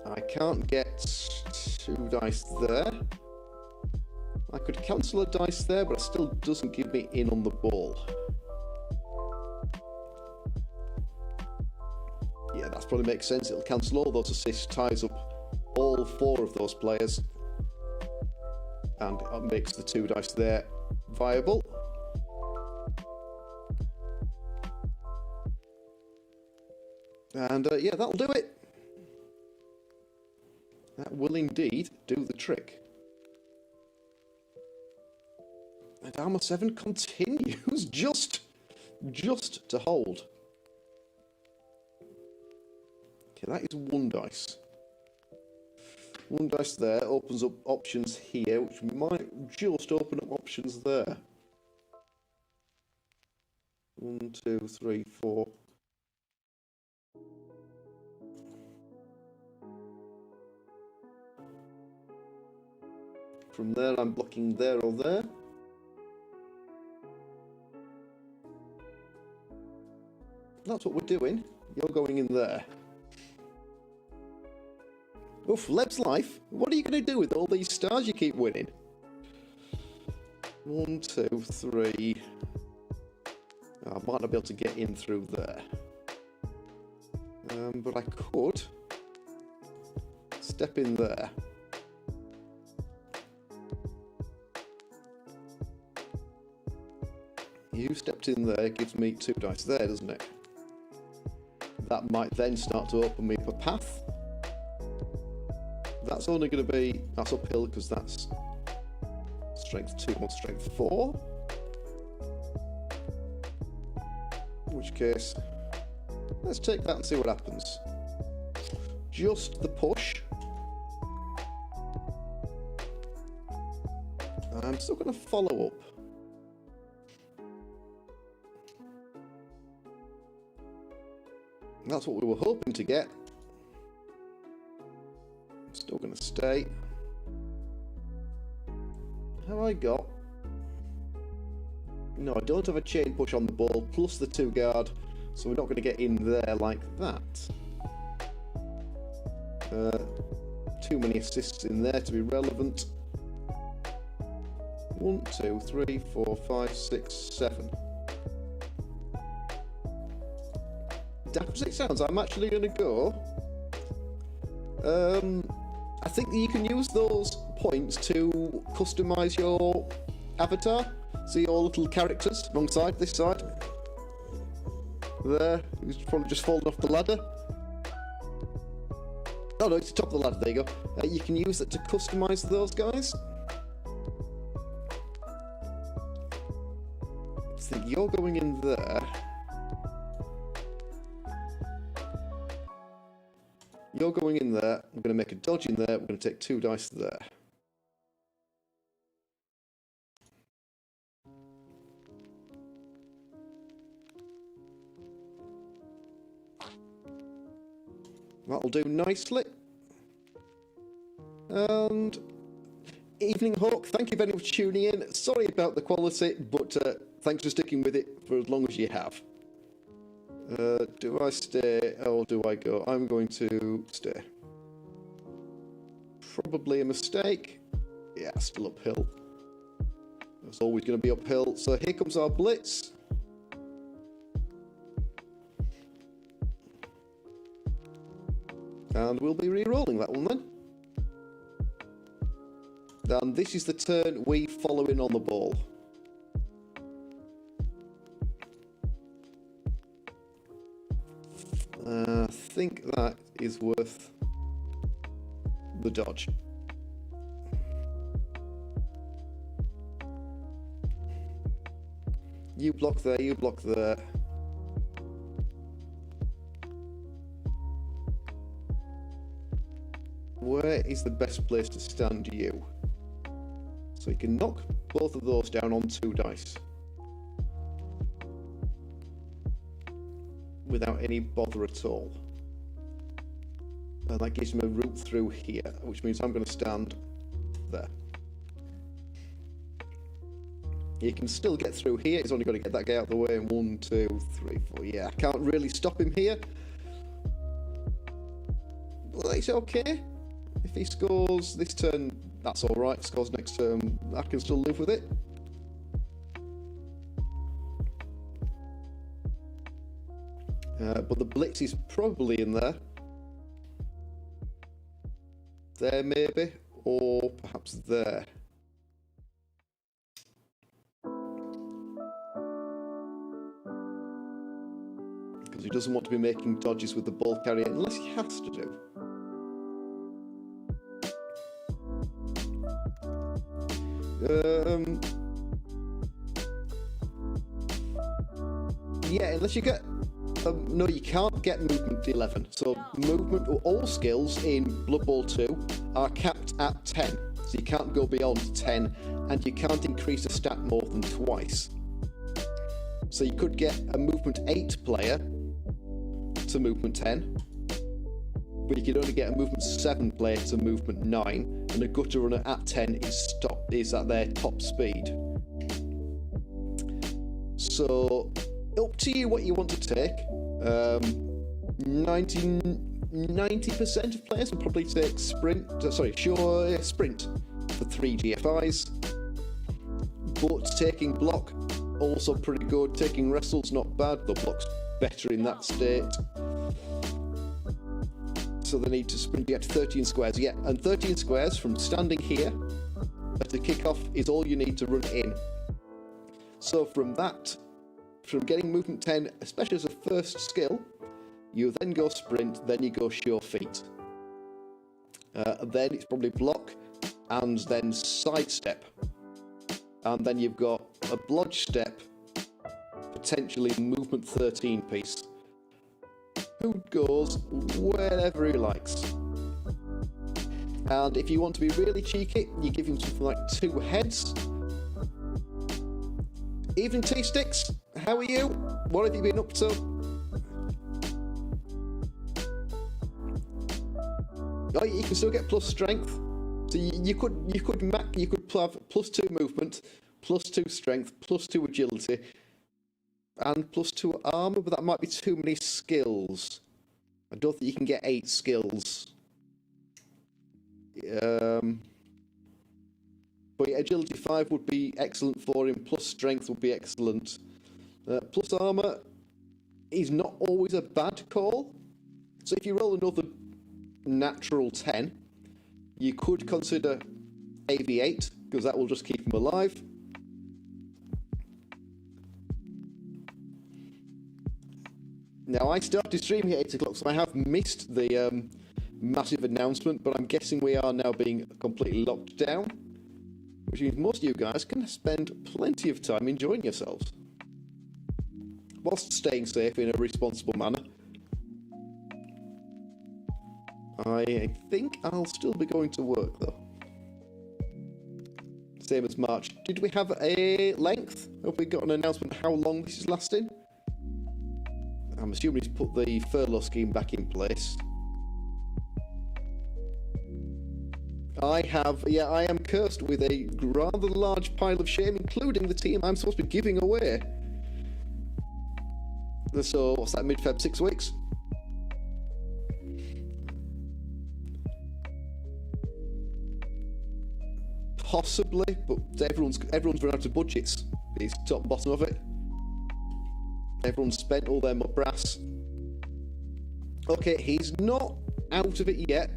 I can't get 2 dice there. I could cancel a dice there, but it still doesn't give me in on the ball. Yeah, that probably makes sense. It'll cancel all those assists, ties up all 4 of those players, and it makes the 2 dice there viable. And yeah, that'll do it. That will indeed do the trick. And armor 7 continues just to hold. Okay, that is 1 dice. 1 dice there opens up options here, which might just open up options there. 1, 2, 3, 4. From there, I'm blocking there or there. That's what we're doing. You're going in there. Oof, Leb's life. What are you going to do with all these stars you keep winning? 1, 2, 3. Oh, I might not be able to get in through there. But I could step in there. You stepped in there, gives me 2 dice there, doesn't it? That might then start to open me up a path. That's only going to be, that's uphill because that's strength 2 or strength 4. In which case, let's take that and see what happens. Just the push. I'm still going to follow up. That's what we were hoping to get. I'm still going to stay. Have I got? No, I don't have a chain push on the ball, plus the 2 guard, so we're not going to get in there like that. Too many assists in there to be relevant. 1, 2, 3, 4, 5, 6, 7. Daft as it sounds, I'm actually going to go. I think that you can use those points to customise your avatar. See all little characters, wrong side, this side. There, he's probably just fallen off the ladder. Oh no, it's the top of the ladder, there you go. You can use it to customise those guys. So you're going in there. You're going in there. I'm going to make a dodge in there. We're going to take 2 dice there. That'll do nicely. And Evening Hawk, thank you very much for tuning in. Sorry about the quality, but thanks for sticking with it for as long as you have. Do I stay or do I go? I'm going to stay. Probably a mistake. Yeah, still uphill. It's always going to be uphill. So here comes our blitz. And we'll be re-rolling that one then. And this is the turn we follow in on the ball. I think that is worth the dodge. You block there, you block there. Where is the best place to stand you? So you can knock both of those down on 2 dice. Without any bother at all. And that gives him a route through here, which means I'm going to stand there. He can still get through here, he's only got to get that guy out of the way. 1, 2, 3, 4, yeah, I can't really stop him here. Well, it's okay. If he scores this turn, that's alright. Scores next turn, I can still live with it. But the blitz is probably in there. There maybe, or perhaps there. Because he doesn't want to be making dodges with the ball carrier unless he has to do. Yeah, unless you get... no, you can't get movement to 11. So movement, all skills in Blood Bowl 2 are capped at 10. So you can't go beyond 10, and you can't increase a stat more than twice. So you could get a movement 8 player to movement 10, but you could only get a movement 7 player to movement 9, and a gutter runner at 10 is at their top speed. So up to you what you want to take. 90% of players will probably take sprint for 3 GFIs, but taking block also pretty good. Taking wrestle's not bad, the block's better in that state. So they need to sprint, get 13 squares, yeah, and 13 squares from standing here at the kickoff is all you need to run in. So from that, from getting movement 10, especially as a first skill, you then go sprint, then you go sure feet. Then it's probably block, and then sidestep. And then you've got a blodge step, potentially movement 13 piece. Who goes wherever he likes. And if you want to be really cheeky, you give him something like 2 heads. Evening Tea Sticks, how are you? What have you been up to? Oh, you can still get plus strength. So you could have plus 2 movement, plus 2 strength, plus 2 agility, and plus 2 armor, but that might be too many skills. I don't think you can get 8 skills. But yeah, agility 5 would be excellent for him, plus strength would be excellent. Plus armor is not always a bad call. So if you roll another natural 10, you could consider AV8, because that will just keep him alive. Now, I started streaming at 8 o'clock, so I have missed the massive announcement, but I'm guessing we are now being completely locked down, which means most of you guys can spend plenty of time enjoying yourselves, whilst staying safe in a responsible manner. I think I'll still be going to work, though. Same as March. Did we have a length? Have we got an announcement how long this is lasting? I'm assuming he's put the furlough scheme back in place. I am cursed with a rather large pile of shame, including the team I'm supposed to be giving away. So, what's that, mid-Feb, 6 weeks? Possibly, but everyone's run out of budgets. It's top and bottom of it. Everyone's spent all their brass. Okay, he's not out of it yet,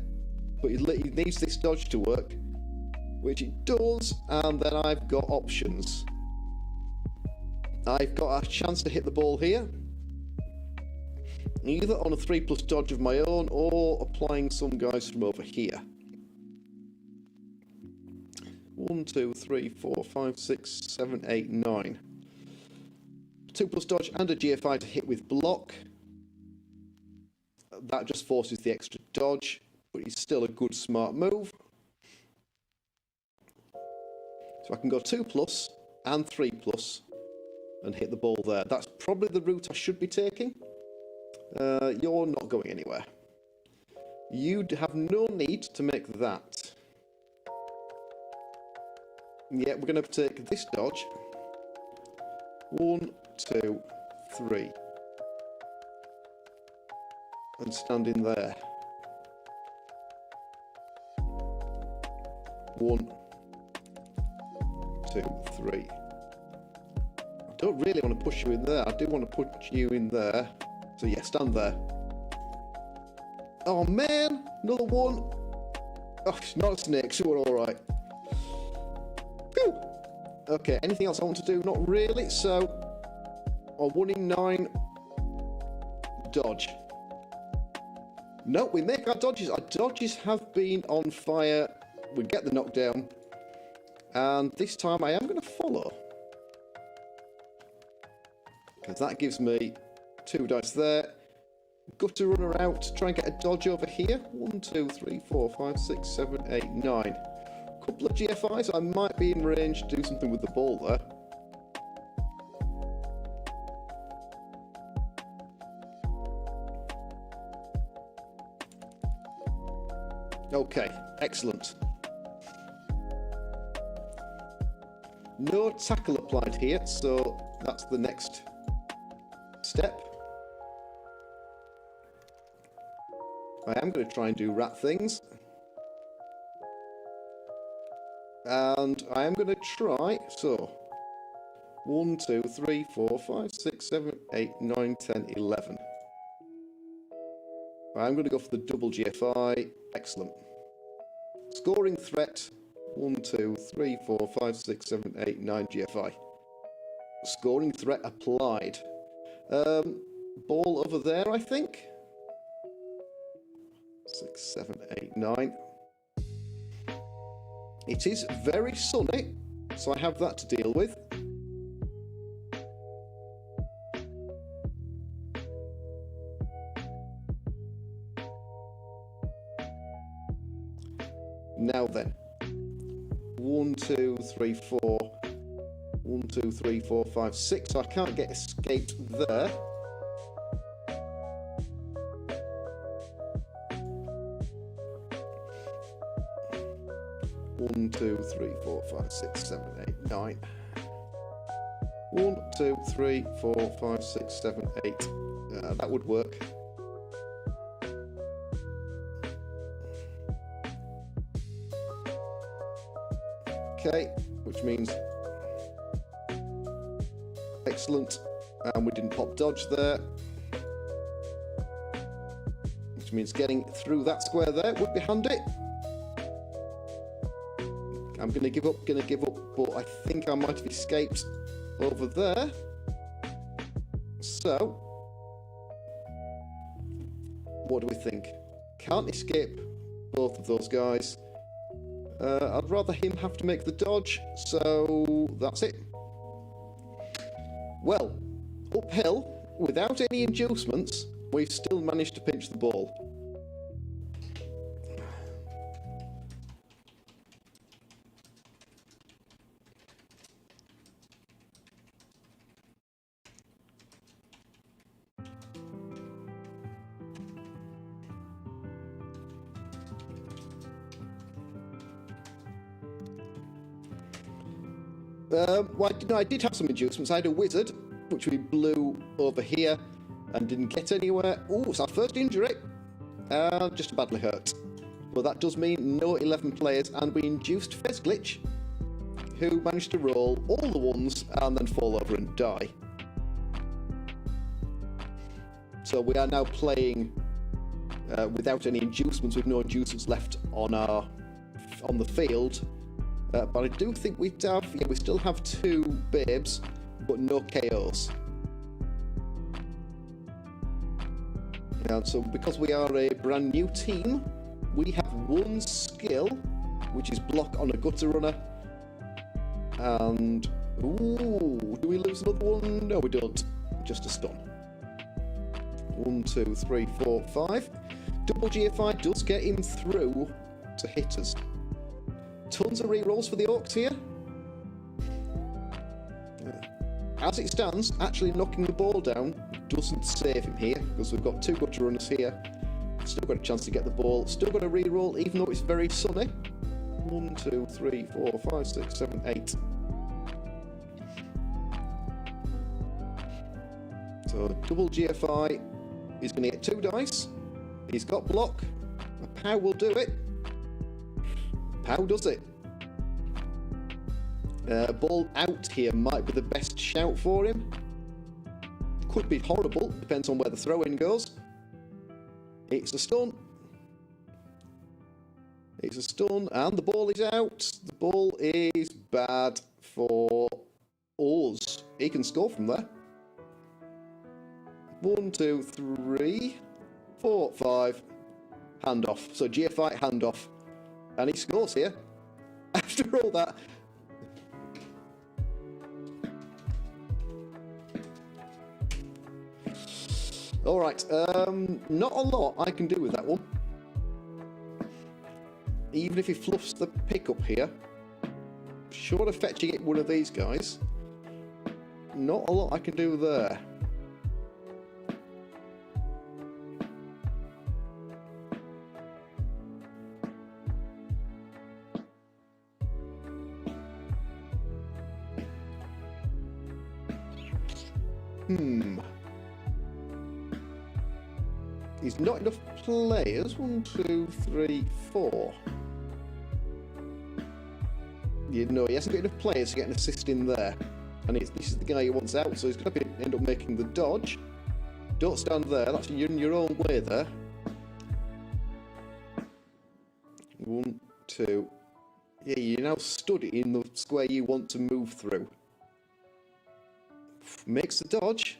but he needs this dodge to work, which it does, and then I've got options. I've got a chance to hit the ball here, either on a 3+ dodge of my own, or applying some guys from over here. 1, 2, 3, 4, 5, 6, 7, 8, 9. 2+ dodge and a GFI to hit with block. That just forces the extra dodge, but it's still a good smart move. So I can go 2+ and 3+ and hit the ball there. That's probably the route I should be taking. You're not going anywhere. You have no need to make that. Yeah, we're going to take this dodge. 1, 2, 3. And stand in there. 1, 2, 3. I don't really want to push you in there. I do want to put you in there. So yeah, stand there. Oh man, another one. Oh, it's not a snake, so we're alright. Phew. Okay, anything else I want to do? Not really, so on 1 in 9, dodge. No, we make our dodges. Our dodges have been on fire. We get the knockdown. And this time I am going to follow. Because that gives me 2 dice there. Gutter runner out. Try and get a dodge over here. 1, 2, 3, 4, 5, 6, 7, 8, 9. Couple of GFIs. I might be in range to do something with the ball there. Okay, excellent. No tackle applied here, so that's the next step. I am going to try and do rat things. And I am going to try, so 1, 2, 3, 4, 5, 6, 7, 8, 9, 10, 11. I'm going to go for the double GFI. Excellent. Scoring threat. 1, 2, 3, 4, 5, 6, 7, 8, 9 GFI. Scoring threat applied. Ball over there, I think. 6, 7, 8, 9. It is very sunny, so I have that to deal with. Now then, 1, 2, 3, 4, 1, 2, 3, 4, 5, 6, so I can't get escaped there. One, 2, 3, 4, 5, 6, 7, 8, 9. 1, 2, 3, 4, 5, 6, 7, 8. That would work. Okay, which means excellent, and we didn't pop dodge there, which means getting through that square there would be handy. I'm gonna give up, but I think I might have escaped over there. So What do we think? Can't escape both of those guys. I'd rather him have to make the dodge, so that's it. Well, uphill, without any inducements, we've still managed to pinch the ball. Well, I did have some inducements. I had a wizard, which we blew over here and didn't get anywhere. Oh, it's our first injury. Just badly hurt. Well, that does mean no 11 players, and we induced Fez Glitch, who managed to roll all the ones and then fall over and die. So we are now playing without any inducements, with no inducements left on the field. But I do think we still have 2 babes, but no KOs. And so because we are a brand new team, we have 1 skill, which is block on a gutter runner. And, ooh, do we lose another one? No, we don't. Just a stun. 1, 2, 3, 4, 5. Double GFI does get him through to hit us. Tons of rerolls for the Orcs here. As it stands, actually knocking the ball down doesn't save him here, because we've got 2 gutter runners here. Still got a chance to get the ball. Still got a reroll, even though it's very sunny. 1, 2, 3, 4, 5, 6, 7, 8. So double GFI is going to get 2 dice. He's got block. A POW will do it. POW does it. Ball out here might be the best shout for him. Could be horrible, depends on where the throw-in goes. It's a stun. It's a stun, and the ball is out. The ball is bad for us. He can score from there. 1, 2, 3, 4, 5. Handoff. So GFI handoff. And he scores here. After all that. Alright, not a lot I can do with that one. Even if he fluffs the pickup here. Short of fetching it one of these guys. Not a lot I can do there. He's not enough players. 1, 2, 3, 4. You know, he hasn't got enough players to get an assist in there. And this is the guy he wants out, so he's going to end up making the dodge. Don't stand there. That's you're in your own way there. 1, 2. Yeah, you're now stood in the square you want to move through. Makes the dodge.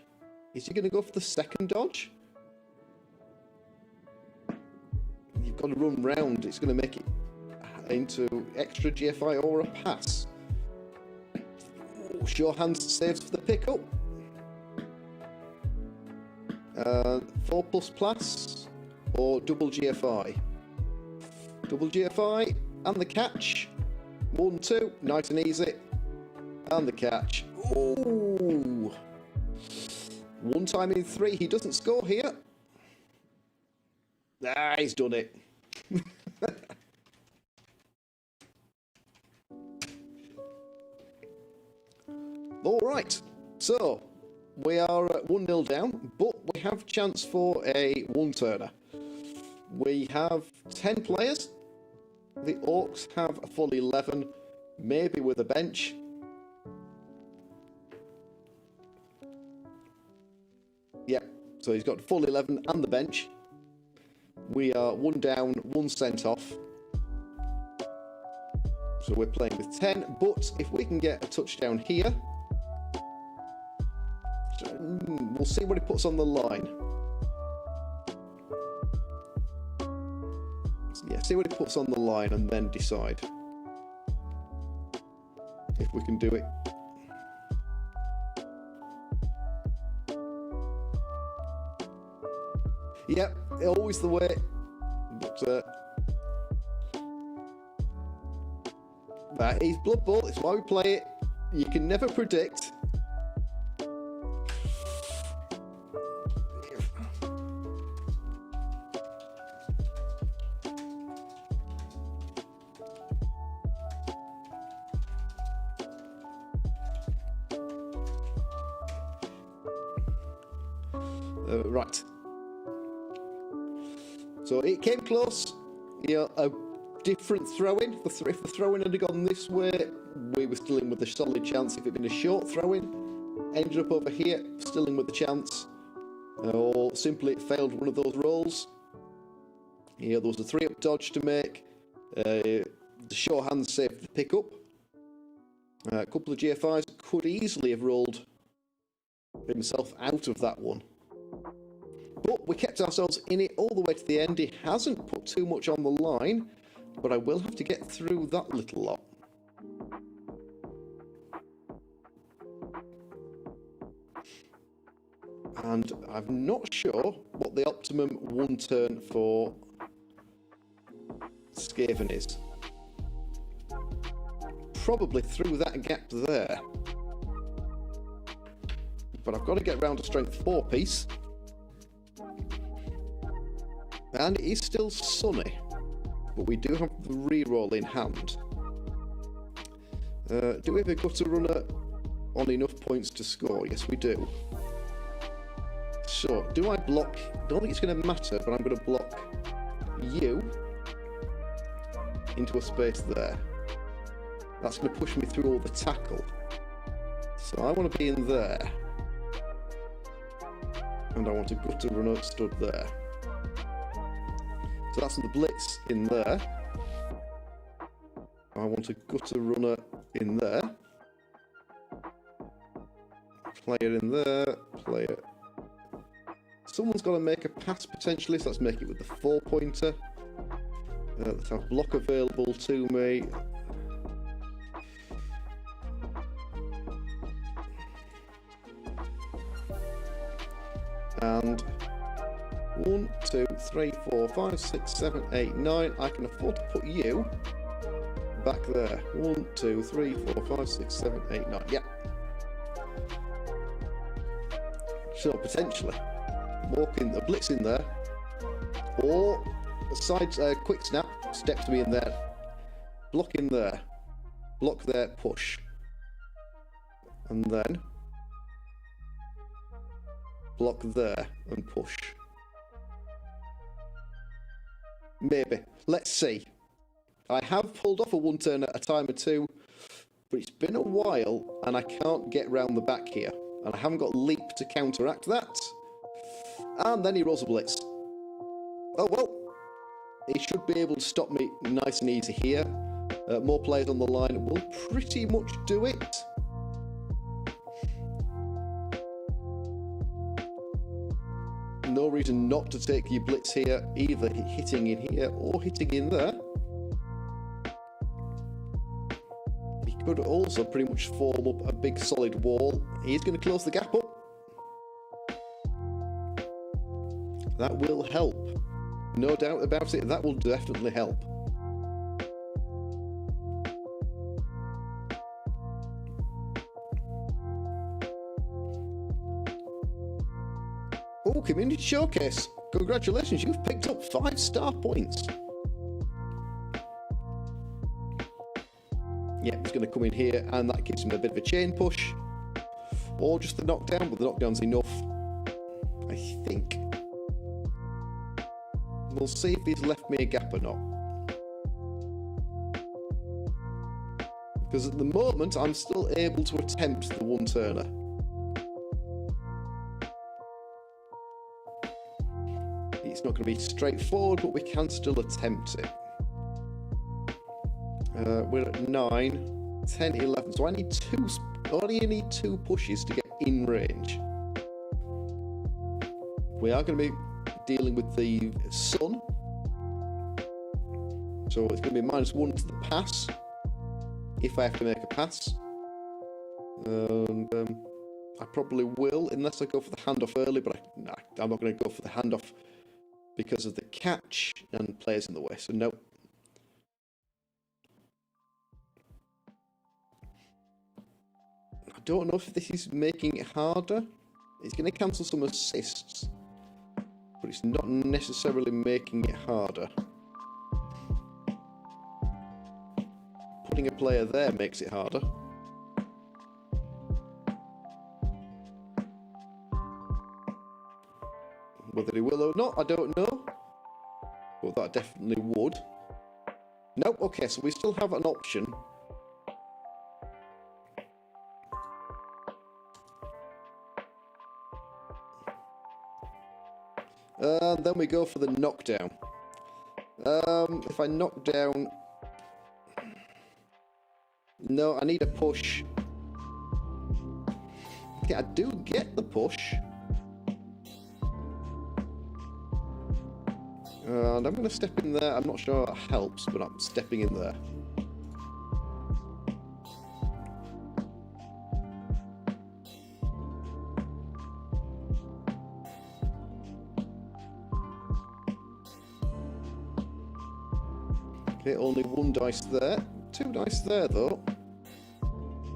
Is he going to go for the second dodge? You've got to run round. It's going to make it into extra GFI or a pass. Sure hand saves for the pickup. 4+ plus or double GFI. Double GFI and the catch. 1, 2, nice and easy. And the catch. Ooh. 1 time in 3. He doesn't score here. Ah, he's done it. Alright, so we are 1-0 down, but we have chance for a 1-turner. We have 10 players. The Orcs have a full 11, maybe with a bench. Yeah, so he's got full 11 and the bench. We are 1 down, 1 sent off. So we're playing with 10, but if we can get a touchdown here, we'll see what he puts on the line. yeah, see what it puts on the line and then decide if we can do it. Yep, always the way. But that is Blood Bowl. It's why we play it. You can never predict. Right. So it came close. You know, a different throw-in. If the throw-in had gone this way, we were still in with a solid chance. If it had been a short throw-in, ended up over here, still in with the chance. Or simply it failed one of those rolls. Yeah, there was a 3-up dodge to make. The short hand saved the pick-up. A couple of GFIs could easily have rolled himself out of that one. But we kept ourselves in it all the way to the end. He hasn't put too much on the line, but I will have to get through that little lot. And I'm not sure what the optimum one turn for Skaven is. Probably through that gap there. But I've got to get round to strength 4 piece. And it is still sunny, but we do have the reroll in hand. Do we have a gutter runner on enough points to score? Yes, we do. So, do I block? Don't think it's going to matter, but I'm going to block you into a space there. That's going to push me through all the tackle. So I want to be in there. And I want a gutter runner stood there. So that's the blitz in there. I want a gutter runner in there. Player in there. Player. Someone's got to make a pass potentially, so let's make it with the 4-pointer. Let's have block available to me. And 1, 2, 3, 4, 5, 6, 7, 8, 9. I can afford to put you back there. 1, 2, 3, 4, 5, 6, 7, 8, 9. Yeah. So potentially walking a blitz in there, or a side quick snap, step to me in there, block in there, block there, push, and then block there and push. Maybe. Let's see. I have pulled off a one turn at a time or two, but it's been a while and I can't get round the back here. And I haven't got leap to counteract that. And then he rolls a blitz. Oh well. He should be able to stop me nice and easy here. More players on the line will pretty much do it. No reason not to take your blitz here, either hitting in here or hitting in there. He could also pretty much form up a big solid wall. He's going to close the gap up. That will help. No doubt about it, that will definitely help. Oh, Community Showcase. Congratulations, you've picked up 5 star points. Yeah, he's going to come in here, and that gives him a bit of a chain push. Or just the knockdown, but the knockdown's enough, I think. We'll see if he's left me a gap or not. Because at the moment, I'm still able to attempt the one-turner. It's not going to be straightforward, but we can still attempt it. We're at 9, 10, 11. So I only need 2 pushes to get in range. We are going to be dealing with the sun. So it's going to be -1 to the pass, if I have to make a pass. And I probably will, unless I go for the handoff early, but I'm not going to go for the handoff because of the catch and players in the way, so no. I don't know if this is making it harder. It's going to cancel some assists, but it's not necessarily making it harder. Putting a player there makes it harder. Whether he will or not, I don't know. But that definitely would. Nope, okay, so we still have an option. Then we go for the knockdown. If I knock down... No, I need a push. Okay, I do get the push. And I'm going to step in there. I'm not sure that helps, but I'm stepping in there. Okay, only 1 dice there. 2 dice there, though.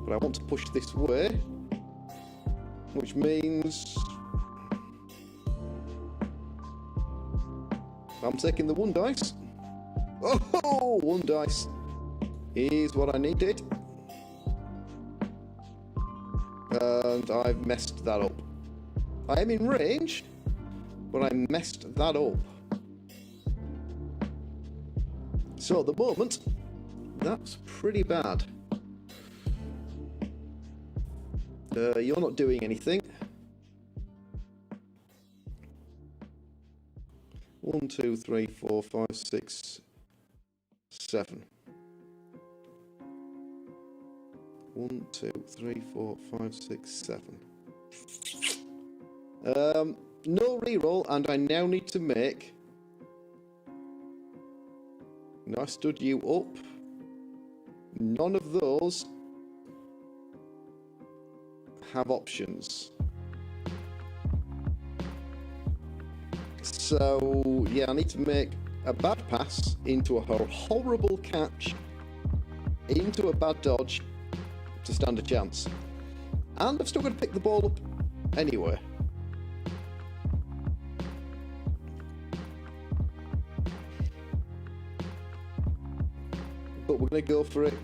But I want to push this way, which means I'm taking the 1 dice. Oh, 1 dice is what I needed. And I've messed that up. I am in range, but I messed that up. So at the moment, that's pretty bad. You're not doing anything. 1, 2, 3, 4, 5, 6, 7. 1, 2, 3, 4, 5, 6, 7. No reroll, and I now need to make... No, I stood you up. None of those have options. So, yeah, I need to make a bad pass into a horrible catch, into a bad dodge to stand a chance. And I've still got to pick the ball up anyway. But we're going to go for it.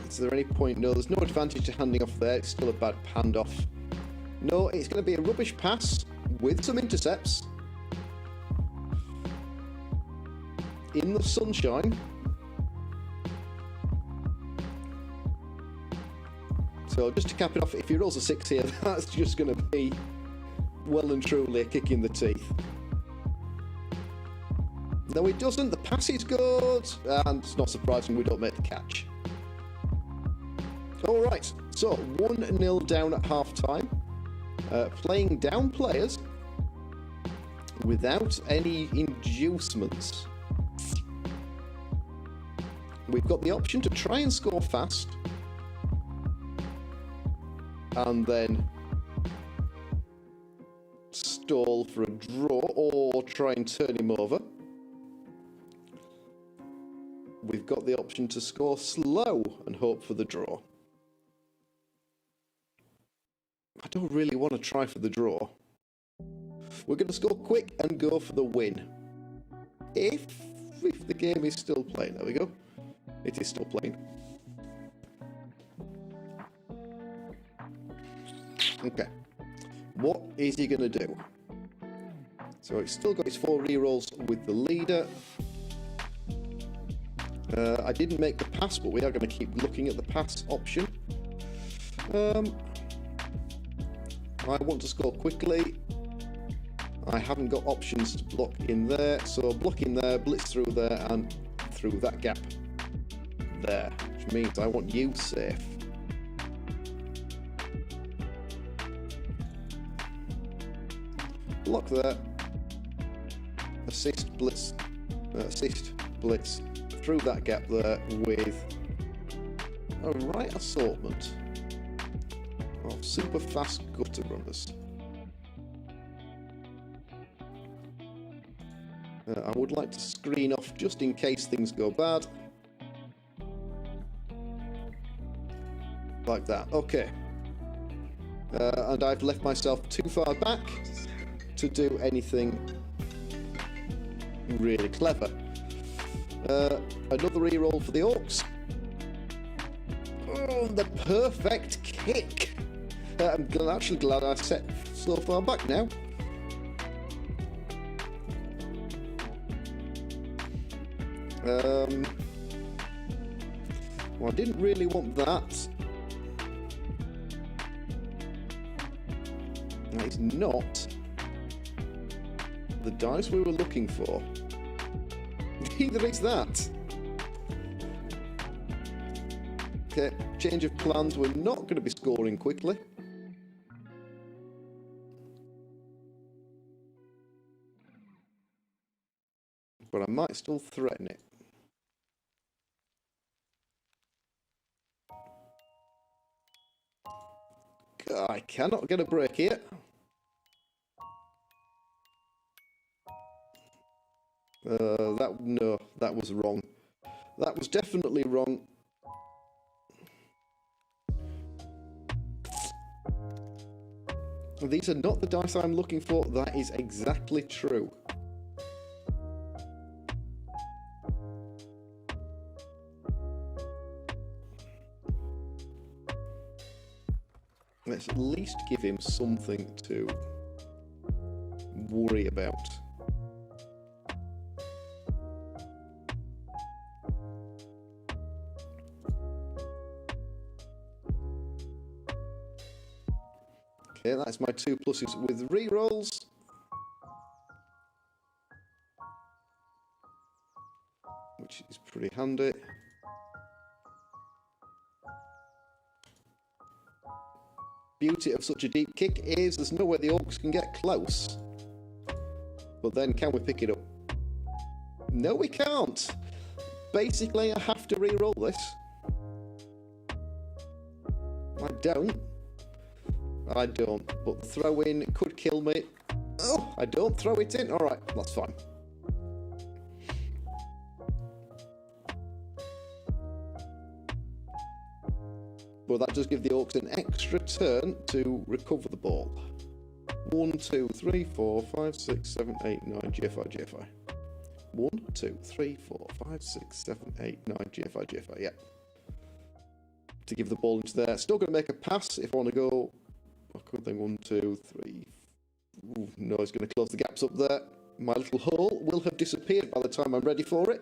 Is there any point? No, there's no advantage to handing off there. It's still a bad handoff. No, it's going to be a rubbish pass with some intercepts. In the sunshine. So just to cap it off, if he rolls a 6 here, that's just going to be well and truly a kick in the teeth. No, it doesn't. The pass is good, and it's not surprising we don't make the catch. Alright, so 1-0 down at half-time. Playing down players without any inducements. We've got the option to try and score fast, and then stall for a draw, or try and turn him over. We've got the option to score slow and hope for the draw. I don't really want to try for the draw. We're going to score quick and go for the win. If the game is still playing. There we go. It is still playing. Okay. What is he going to do? So he's still got his 4 rerolls with the leader. I didn't make the pass, but we are going to keep looking at the pass option. I want to score quickly. I haven't got options to block in there, so block in there, blitz through there, and through that gap there, which means I want you safe. block there. Assist blitz through that gap there with a right assortment of super fast gutter runners. I would like to screen off just in case things go bad. Like that. Okay. And I've left myself too far back to do anything really clever. Another reroll for the Orcs. Oh, the perfect kick! I'm actually glad I set so far back now. Well, I didn't really want that. That is not the dice we were looking for. Neither is that. Okay, change of plans. We're not going to be scoring quickly. But I might still threaten it. I cannot get a break here. No, that was wrong. That was definitely wrong. These are not the dice I'm looking for. That is exactly true. Let's at least give him something to worry about. Okay, that's my 2 pluses with rerolls. Which is pretty handy. Beauty of such a deep kick is there's no way the Orcs can get close. But then can we pick it up? No, we can't. Basically, I have to re-roll this. I don't, but the throw in could kill me. Oh, I don't throw it in. Alright, that's fine. But that does give the Orcs an extra turn to recover the ball. 1, 2, 3, 4, 5, 6, 7, 8, 9, GFI, GFI. 1, 2, 3, 4, 5, 6, 7, 8, 9, GFI, GFI, yeah. To give the ball into there. Still going to make a pass if I want to go. I could think 1, 2, 3. Ooh, no, it's going to close the gaps up there. My little hole will have disappeared by the time I'm ready for it.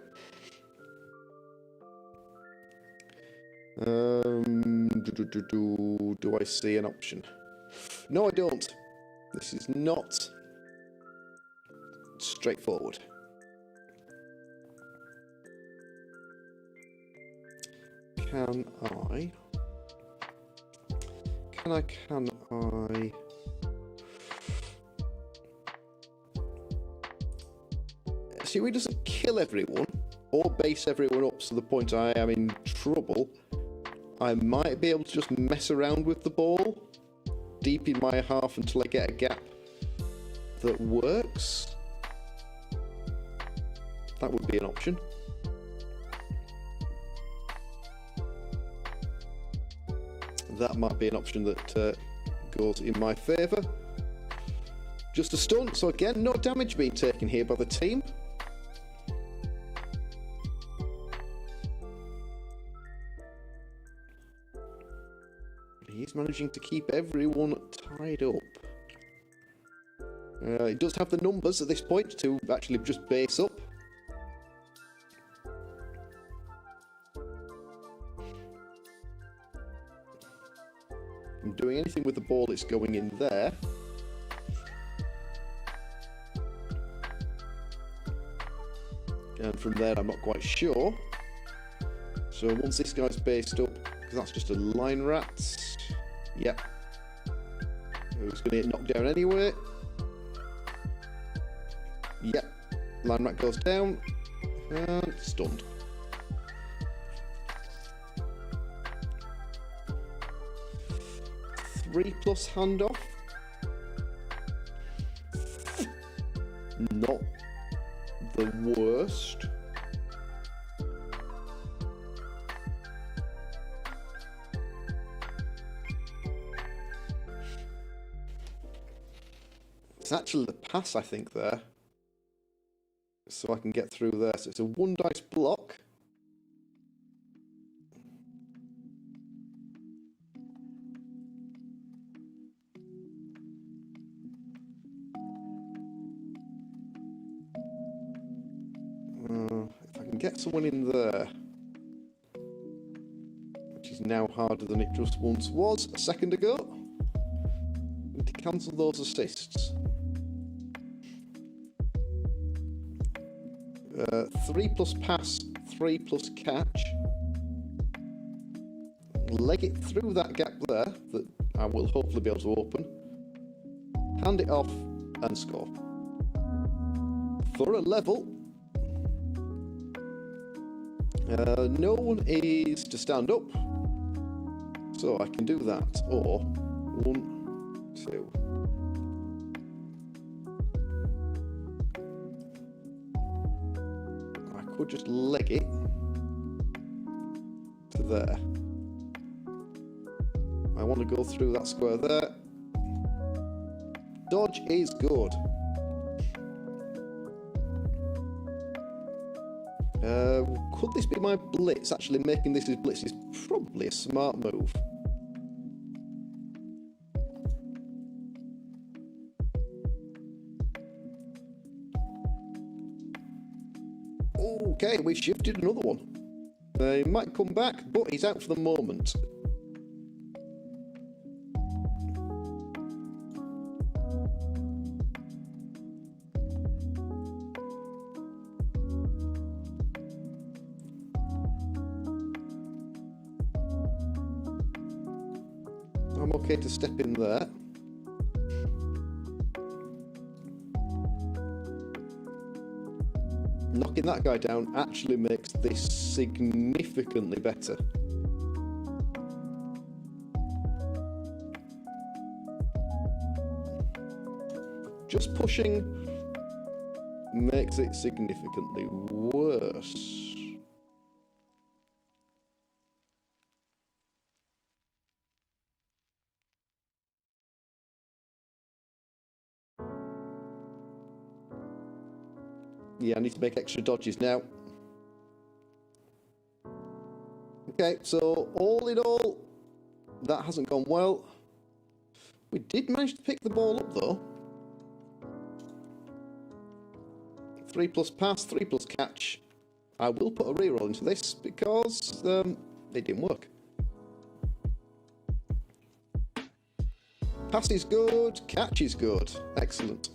Do I see an option? No, I don't. This is not straightforward. Can I? See, he doesn't kill everyone or base everyone up to the point I am in trouble. I might be able to just mess around with the ball deep in my half until I get a gap that works. That would be an option. That might be an option that goes in my favour. Just a stunt, so again, no damage being taken here by the team. He's managing to keep everyone tied up. It does have the numbers at this point to actually just base up. I'm doing anything with the ball, it's going in there. And from there, I'm not quite sure. So once this guy's based up, because that's just a line rat. Yep. Who's going to get knocked down anyway. Yep. Line rat goes down. And stunned. Three plus handoff. Not the worst. It's actually the pass, I think, there. So I can get through there. So it's a 1 dice block. If I can get someone in there, which is now harder than it just once was a second ago, I need to cancel those assists. 3 plus pass, 3 plus catch. Leg it through that gap there that I will hopefully be able to open. Hand it off and score. For a level, no one is to stand up, so I can do that. Or 1, 2. I could just leg it to there. I want to go through that square there. Dodge is good. Could this be my blitz? Actually, making this his blitz is probably a smart move. Okay, we shifted another one. He might come back, but he's out for the moment. I'm okay to step in there. Knocking that guy down actually makes this significantly better. Just pushing makes it significantly worse. Yeah, I need to make extra dodges now. Okay, so all in all, that hasn't gone well. We did manage to pick the ball up though. 3 plus pass, 3 plus catch. I will put a reroll into this because it didn't work. Pass is good, catch is good. Excellent.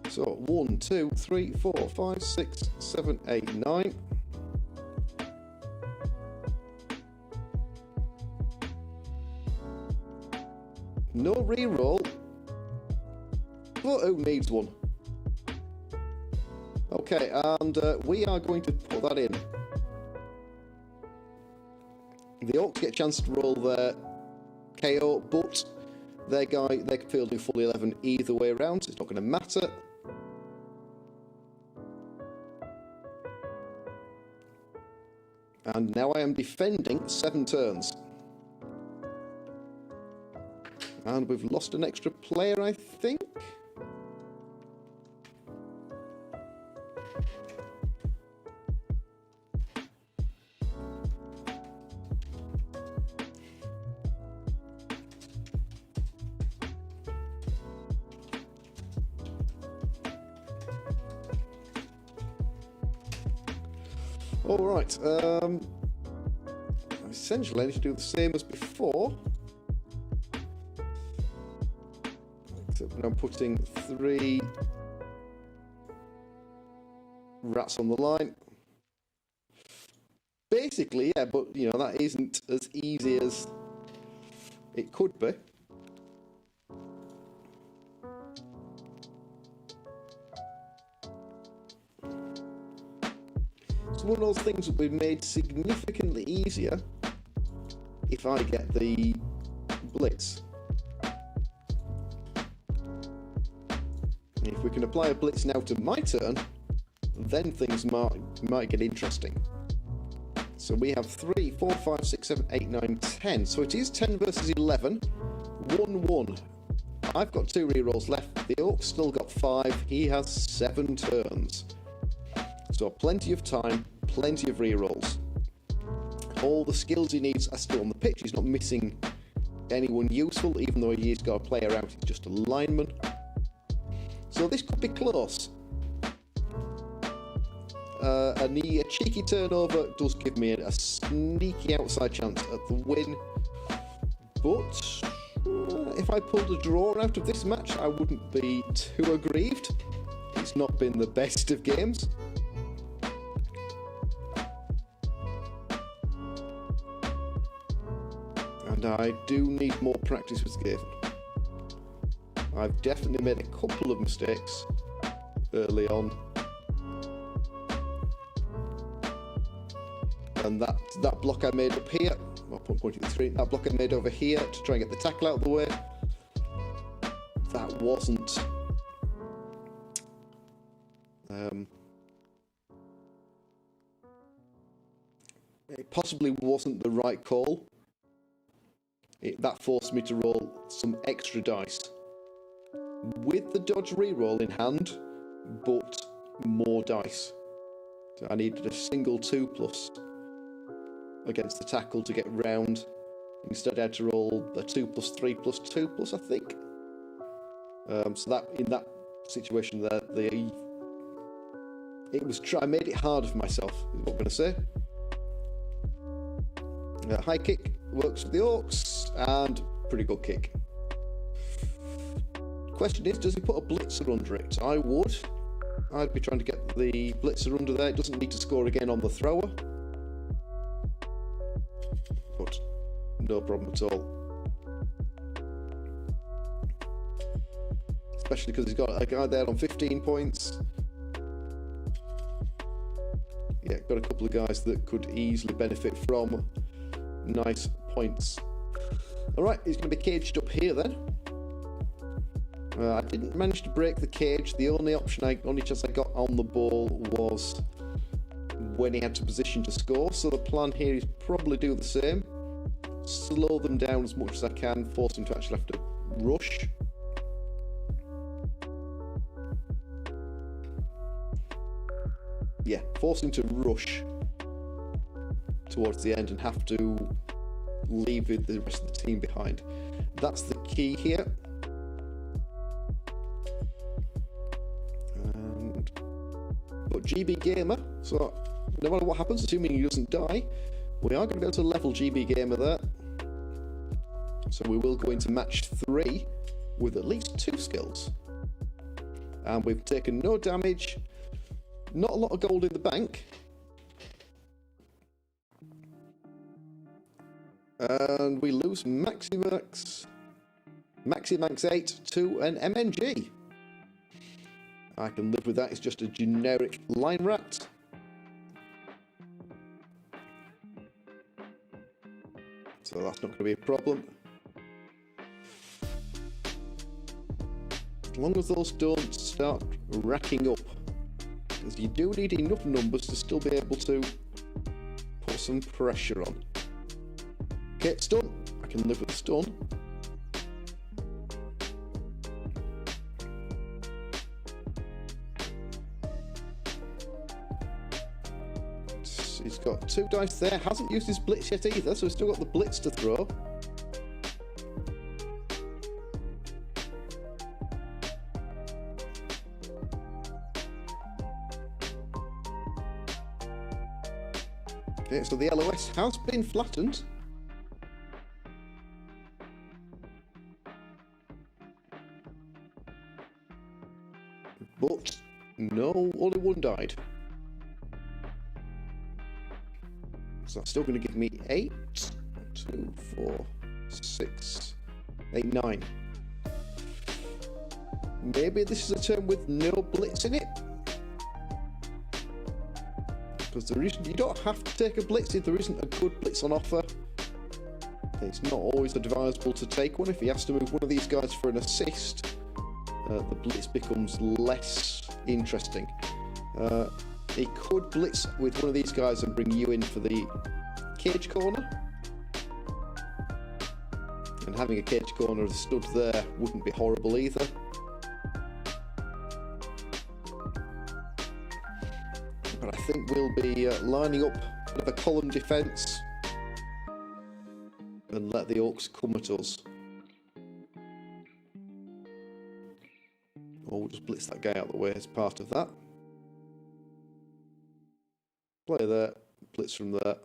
So 1, 2, 3, 4, 5, 6, 7, 8, 9. No reroll. But who needs one? Okay, and we are going to put that in. The Orcs get a chance to roll their KO, but their guy, they can field do full 11 either way around, so it's not going to matter. And now I am defending 7 turns. And we've lost an extra player, I think. Alright, essentially I need to do the same as before. Except when I'm putting 3 rats on the line. Basically, yeah, but you know, that isn't as easy as it could be. one of those things that will be made significantly easier if I get the blitz. If we can apply a blitz now to my turn, then things might get interesting. So we have 3, 4, 5, 6, 7, 8, 9, 10. So it is 10 versus 11. 1-1. I've got 2 rerolls left. The Orc's still got 5. He has 7 turns. So plenty of time, plenty of rerolls. All the skills he needs are still on the pitch. He's not missing anyone useful, even though he's got a player out. He's just a lineman. So this could be close. And a cheeky turnover does give me a sneaky outside chance at the win. But if I pulled a draw out of this match, I wouldn't be too aggrieved. It's not been the best of games. And I do need more practice with Skaven. I've definitely made a couple of mistakes early on. And that block I made up here, I'll point to the screen, that block I made over here to try and get the tackle out of the way, that wasn't it possibly wasn't the right call. That forced me to roll some extra dice with the dodge reroll in hand, but more dice. So I needed a single 2+ against the tackle to get round. Instead I had to roll a 2+, 3+, 2+, I think. So that in that situation there, I made it harder for myself, is what I'm going to say. High kick works for the Orcs, and pretty good kick. Question is, does he put a blitzer under it? I would. I'd be trying to get the blitzer under there. It doesn't need to score again on the thrower. But no problem at all. Especially because he's got a guy there on 15 points. Yeah, got a couple of guys that could easily benefit from nice points. Alright, he's going to be caged up here then. I didn't manage to break the cage. The only chance I got on the ball was when he had to position to score. So the plan here is probably do the same. Slow them down as much as I can, force them to actually have to rush. Yeah, force him to rush towards the end and have to leave the rest of the team behind. That's the key here. But GB Gamer, so no matter what happens, assuming he doesn't die, we are going to be able to level GB Gamer there. So we will go into match 3 with at least 2 skills. And we've taken no damage, not a lot of gold in the bank. And we lose Maximax 8 to an MNG. I can live with that, it's just a generic line rat. So that's not going to be a problem. As long as those don't start racking up. Because you do need enough numbers to still be able to put some pressure on. Okay, stun. I can live with stun. He's got 2 dice there, hasn't used his blitz yet either, so he's still got the blitz to throw. Okay, so the LOS has been flattened. But no, only 1 died. So that's still going to give me 8, 2, 4, 6, 8, 9. Maybe this is a turn with no blitz in it. Because you don't have to take a blitz if there isn't a good blitz on offer. It's not always advisable to take one. If he has to move one of these guys for an assist, the blitz becomes less interesting. He could blitz with one of these guys and bring you in for the cage corner. And having a cage corner stood there wouldn't be horrible either. But I think we'll be lining up with a column defence and let the Orcs come at us. Or we'll just blitz that guy out of the way as part of that. Play there, blitz from there.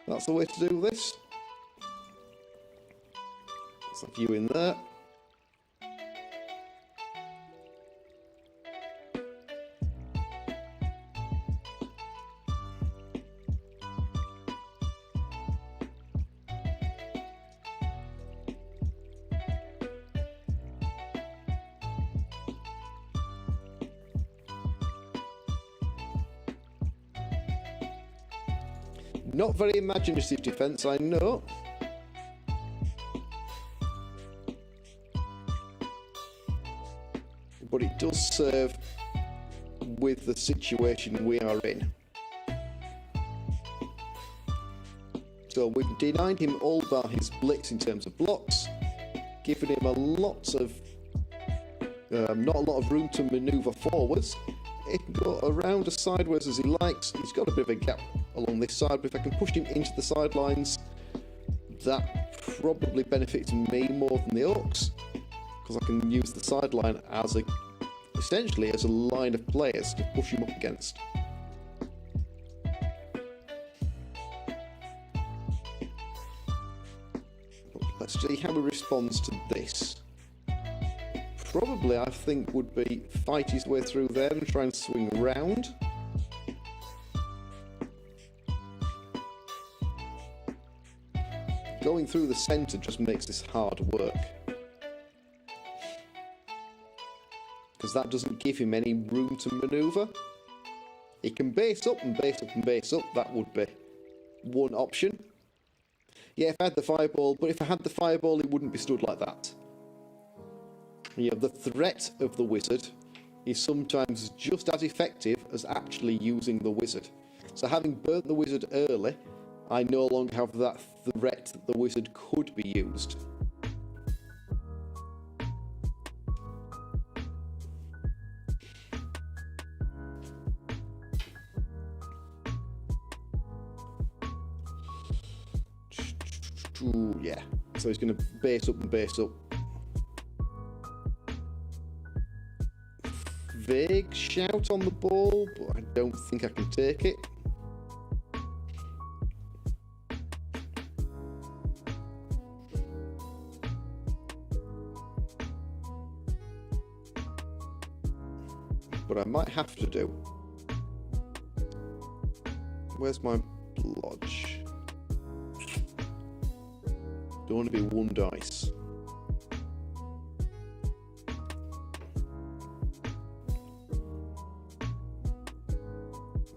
That's the way to do this. Let's have you in there. Not very imaginative defence, I know. But it does serve with the situation we are in. So we've denied him all bar his blitz in terms of blocks, given him not a lot of room to manoeuvre forwards. He can go around as sideways as he likes. He's got a bit of a gap along this side, but if I can push him into the sidelines, that probably benefits me more than the Orcs, because I can use the sideline as essentially as a line of players to push him up against. But let's see how he responds to this. Probably, I think, would be fight his way through there and try and swing round. Going through the centre just makes this hard work, because that doesn't give him any room to manoeuvre. He can base up and base up and base up. That would be one option. Yeah, if I had the fireball, but if I had the fireball, it wouldn't be stood like that. Yeah, the threat of the wizard is sometimes just as effective as actually using the wizard. So having burnt the wizard early, I no longer have that threat that the wizard could be used. Ooh, yeah, so he's going to base up and base up. Vague shout on the ball, but I don't think I can take it. But I might have to do. Where's my blodge? Don't want to be one dice.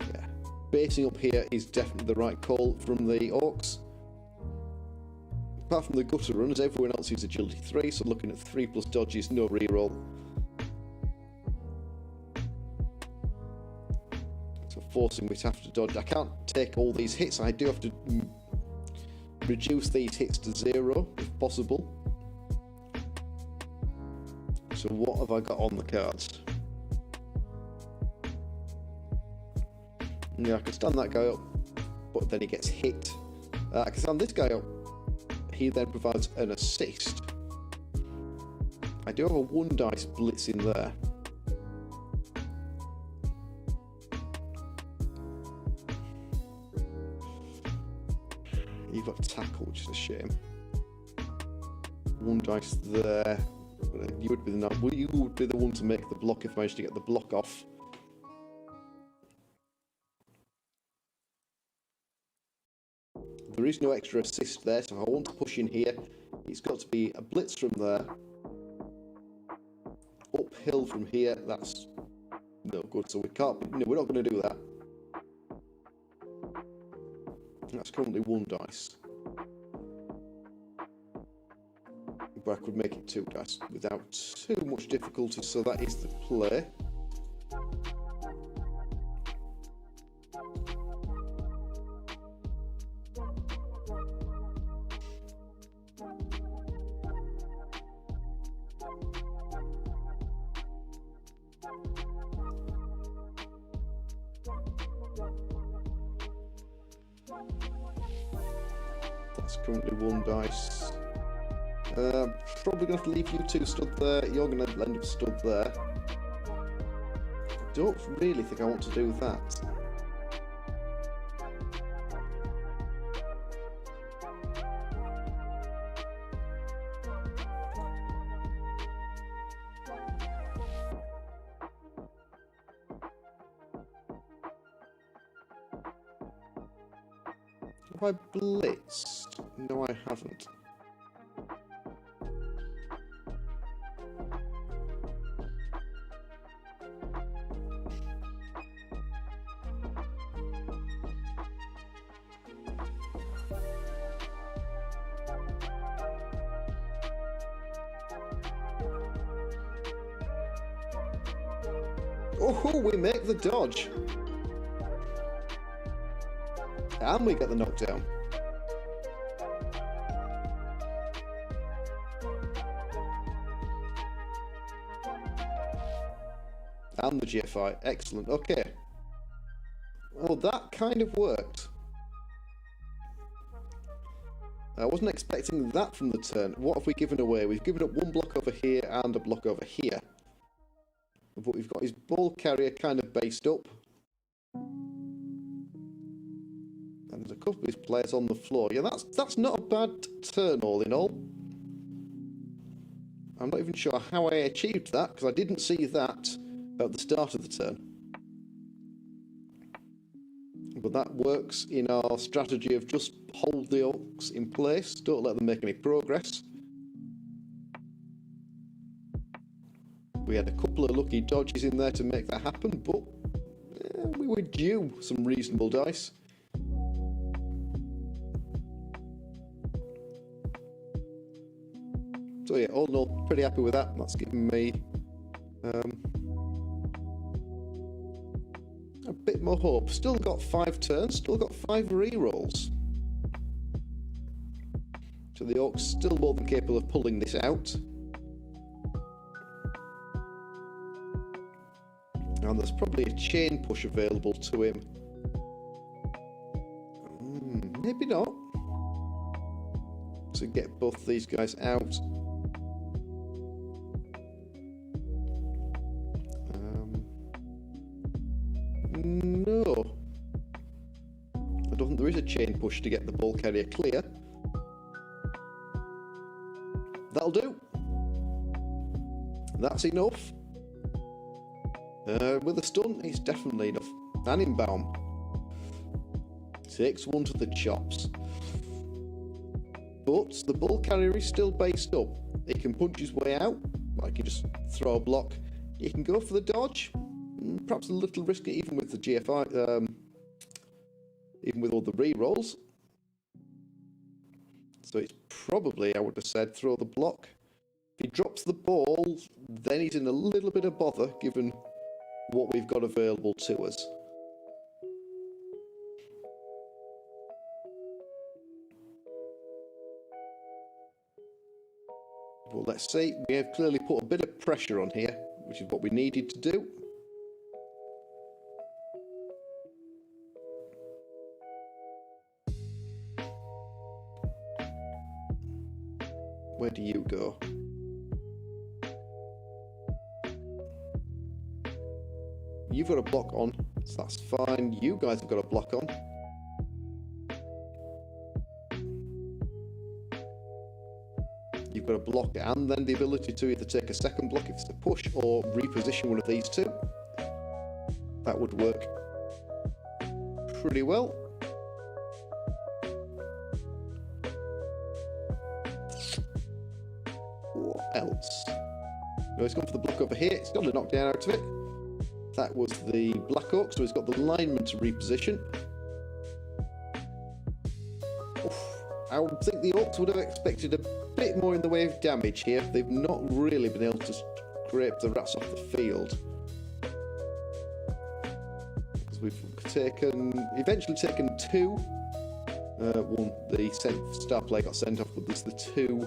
Yeah. Basing up here is definitely the right call from the Orcs. Apart from the gutter runners, everyone else is agility 3, so looking at 3+ dodges, no reroll. So forcing me to have to dodge. I can't take all these hits, I do have to reduce these hits to 0 if possible. So what have I got on the cards? Yeah, I can stand that guy up, but then he gets hit. I can stand this guy up. He then provides an assist. I do have a 1 dice blitz in there. You've got tackle, which is a shame. 1 dice there. You would be the one to make the block if I managed to get the block off. There is no extra assist there, so I want to push in here. It's got to be a blitz from there. Uphill from here, that's no good, so we can't, no, we're not going to do that. currently 1 dice. But I could make it 2 dice without too much difficulty, so that is the play. That's currently 1 dice. Probably going to have to leave you 2 stood there. You're going to end up stood there. Don't really think I want to do that. Have I blitzed? No, I haven't. Oh, we make the dodge. And we get the knockdown. And the GFI. Excellent. Okay. Well, that kind of worked. I wasn't expecting that from the turn. What have we given away? We've given up 1 block over here and a block over here. But we've got his ball carrier kind of based up. And there's a couple of his players on the floor. Yeah, that's not a bad turn all in all. I'm not even sure how I achieved that, because I didn't see that at the start of the turn. But that works in our strategy of just hold the orcs in place, don't let them make any progress. We had a couple of lucky dodges in there to make that happen, but we were due some reasonable dice. So yeah, all in all, pretty happy with that. That's given me a bit more hope. Still got 5 turns, still got 5 re-rolls. So the orcs still more than capable of pulling this out. And there's probably a chain push available to him. Maybe not. To get both these guys out. No. I don't think there is a chain push to get the ball carrier clear. That'll do. That's enough. With a stun, it's definitely enough. And inbound. Takes 1 to the chops. But the ball carrier is still based up. He can punch his way out. I can just throw a block. He can go for the dodge. Perhaps a little risky even with the GFI, even with all the re-rolls. So it's probably, I would have said, throw the block. If he drops the ball, then he's in a little bit of bother given what we've got available to us. Well, let's see. We have clearly put a bit of pressure on here, which is what we needed to do. Where do you go? You've got a block on, so that's fine. You guys have got a block on. You've got a block and then the ability to either take a second block if it's a push or reposition one of these 2. That would work pretty well. What else? No, he's gone for the block over here. He's got a knockdown out of it. That was the Black Oak, so he's got the lineman to reposition. I would think the Orcs would have expected a bit more in the way of damage here. They've not really been able to scrape the rats off the field. Because we've eventually taken 2. One, the star player got sent off, but there's the 2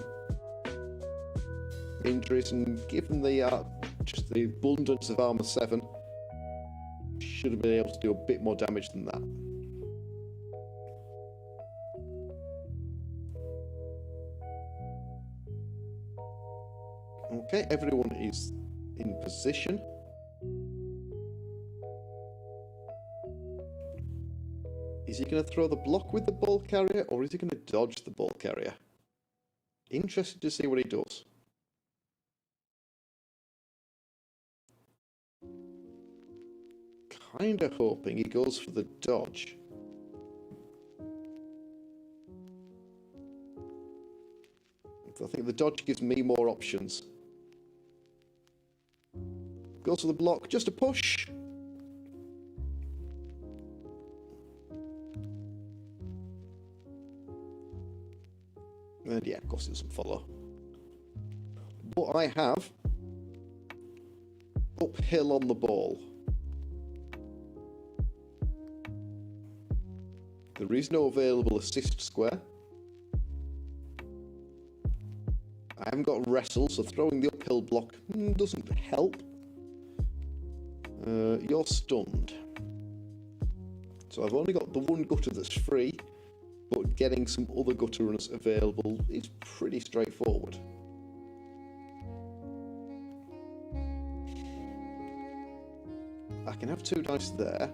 injuries, and given the just the abundance of armor 7, should have been able to do a bit more damage than that. Okay, everyone is in position. Is he going to throw the block with the ball carrier, or is he going to dodge the ball carrier? Interested to see what he does. Kinda hoping he goes for the dodge. I think the dodge gives me more options. Goes for the block, just a push. And yeah, of course it doesn't follow. But I have uphill on the ball. There is no available assist square. I haven't got wrestle, so throwing the uphill block doesn't help. You're stunned. So I've only got the one gutter that's free, but getting some other gutter runners available is pretty straightforward. I can have 2 dice there,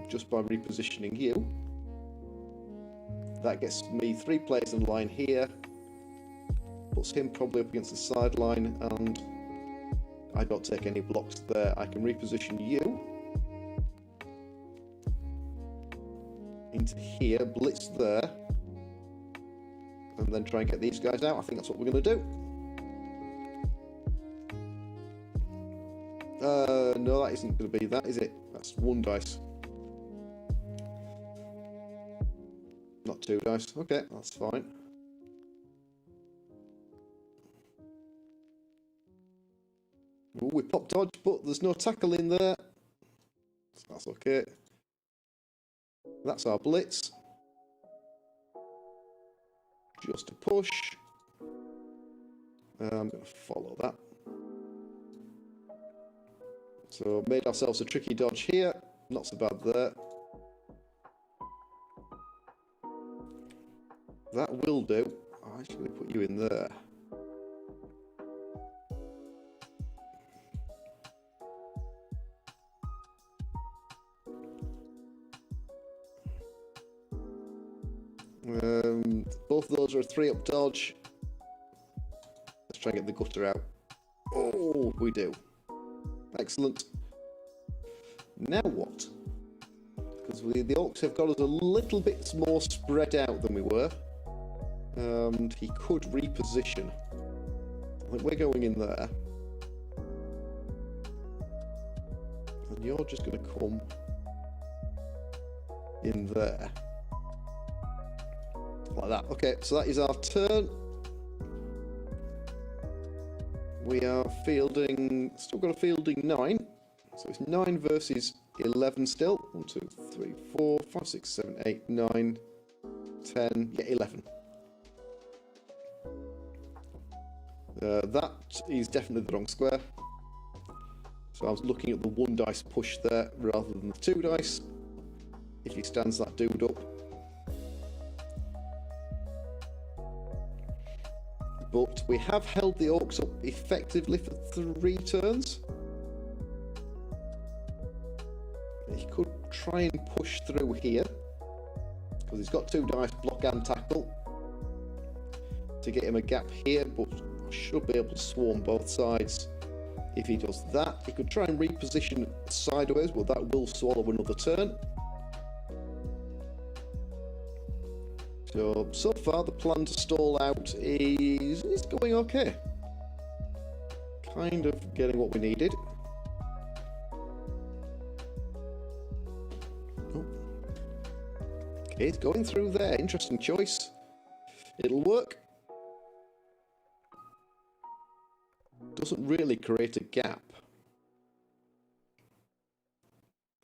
just by repositioning you. That gets me 3 players in line here, puts him probably up against the sideline, and I don't take any blocks there. I can reposition you into here, blitz there, and then try and get these guys out. I think that's what we're going to do. No, that isn't going to be that, is it? That's 1 dice. Not 2 dice. Okay, that's fine. Ooh, we pop dodge, but there's no tackle in there. So that's okay. That's our blitz. Just a push. I'm going to follow that. So made ourselves a tricky dodge here. Not so bad there. That will do. I'm actually going to put you in there. Both of those are a 3-up dodge. Let's try and get the gutter out. Oh, we do. Excellent. Now what? Because the Orcs have got us a little bit more spread out than we were. And he could reposition. I think we're going in there. And you're just going to come in there. Like that. Okay, so that is our turn. We are fielding, still got a fielding 9. So it's 9 versus 11 still. 1, 2, 3, 4, 5, 6, 7, 8, 9, 10, yeah, 11. That is definitely the wrong square. So I was looking at the 1 dice push there rather than the 2 dice. If he stands that dude up. But we have held the Orcs up effectively for 3 turns. He could try and push through here, because he's got 2 dice, block and tackle, to get him a gap here, but should be able to swarm both sides. If he does that, he could try and reposition sideways, but that will swallow another turn. So far the plan to stall out is going okay. Kind of getting what we needed. Oh. It's going through there. Interesting choice. It'll work. Doesn't really create a gap.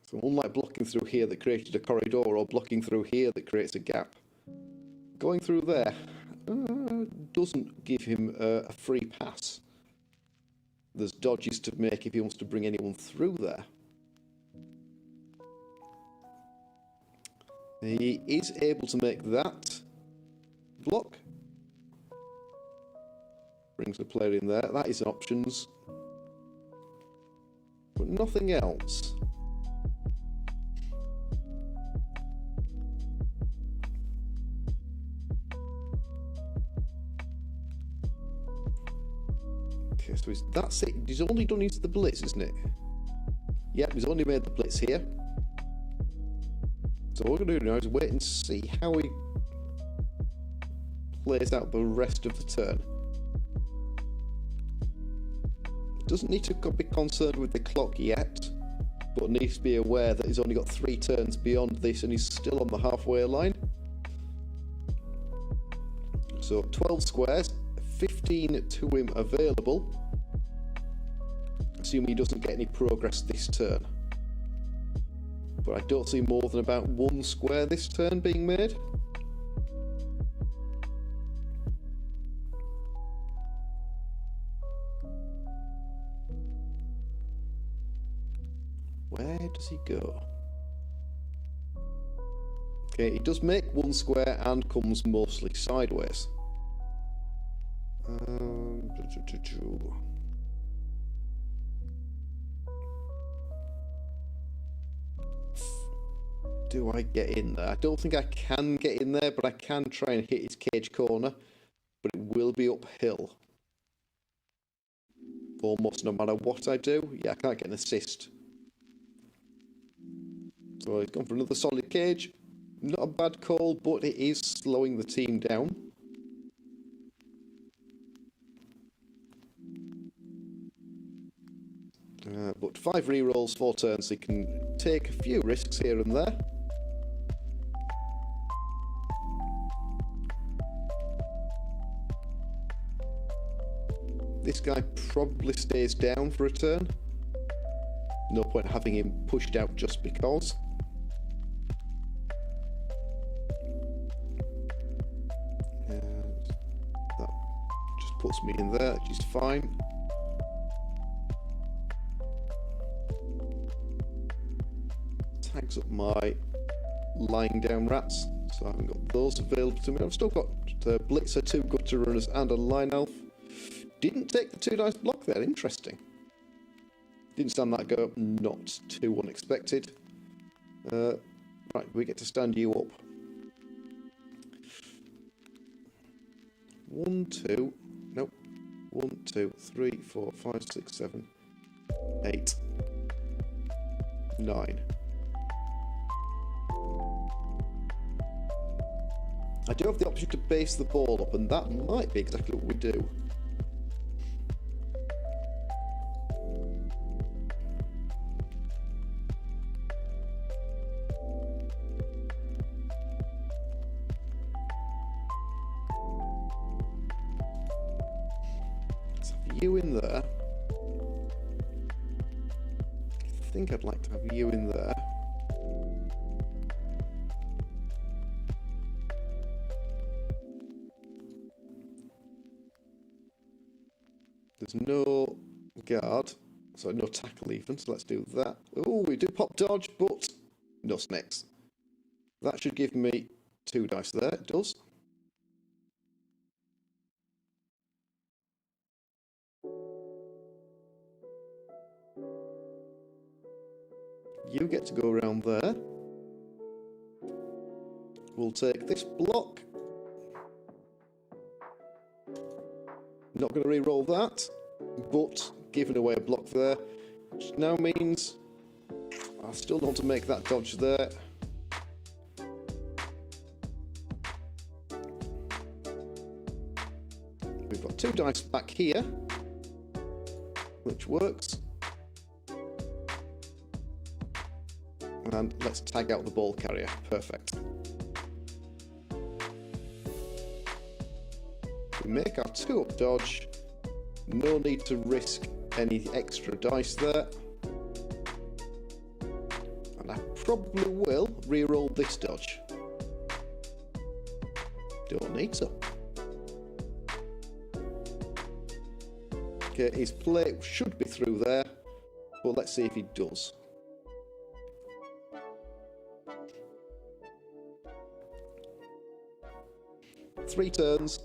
So unlike blocking through here that created a corridor, or blocking through here that creates a gap, going through there doesn't give him a free pass. There's dodges to make if he wants to bring anyone through there. He is able to make that block. Brings the player in there. That is options. But nothing else. Okay, so that's it. He's only done into the blitz, isn't it? Yep, he's only made the blitz here. So what we're going to do now is wait and see how he plays out the rest of the turn. Doesn't need to be concerned with the clock yet, but needs to be aware that he's only got 3 turns beyond this and he's still on the halfway line. So 12 squares, 15 to him available, assuming he doesn't get any progress this turn. But I don't see more than about 1 square this turn being made. Where does he go? Okay, he does make 1 square and comes mostly sideways. Do I get in there? I don't think I can get in there, but I can try and hit his cage corner, but it will be uphill. Almost no matter what I do. Yeah, I can't get an assist. So he's gone for another solid cage. Not a bad call, but it is slowing the team down. But 5 rerolls, 4 turns, so he can take a few risks here and there. This guy probably stays down for a turn. No point having him pushed out just because. And that just puts me in there, which is fine. Tags up my lying down rats, so I haven't got those available to me. I've still got Blitzer, 2 gutter runners and a line elf. Didn't take the 2 dice block there, interesting. Didn't stand that go, not too unexpected. Right, we get to stand you up. 1, 2, nope. 1, 2, 3, 4, 5, 6, 7, 8, 9. I do have the option to base the ball up, and that might be exactly what we do. Let's have you in there. I think I'd like to have you in there. There's no guard, so no tackle even, so let's do that. Oh, we do pop dodge, but no snakes. That should give me 2 dice there, it does. You get to go around there. We'll take this block. Not going to re-roll that, but giving away a block there, which now means I still want to make that dodge there. We've got 2 dice back here, which works. And let's tag out the ball carrier. Perfect. We make our 2-up dodge. No need to risk any extra dice there. And I probably will re-roll this dodge. Don't need to. Okay, his plate should be through there, but let's see if he does. Three turns.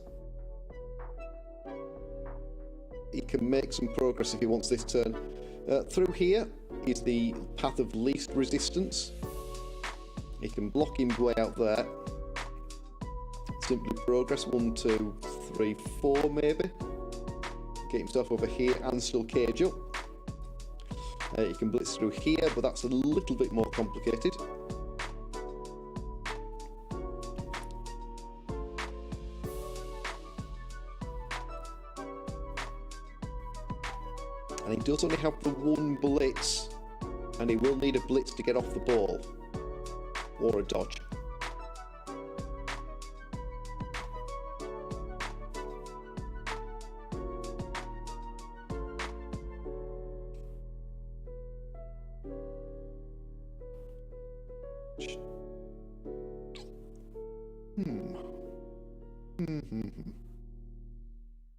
He can make some progress if he wants this turn. Through here is the path of least resistance. He can block him way out there. Simply progress 1, 2, 3, 4 maybe. Get himself over here and still cage up. He can blitz through here, but that's a little bit more complicated. And he does only have the one blitz, and he will need a blitz to get off the ball, or a dodge.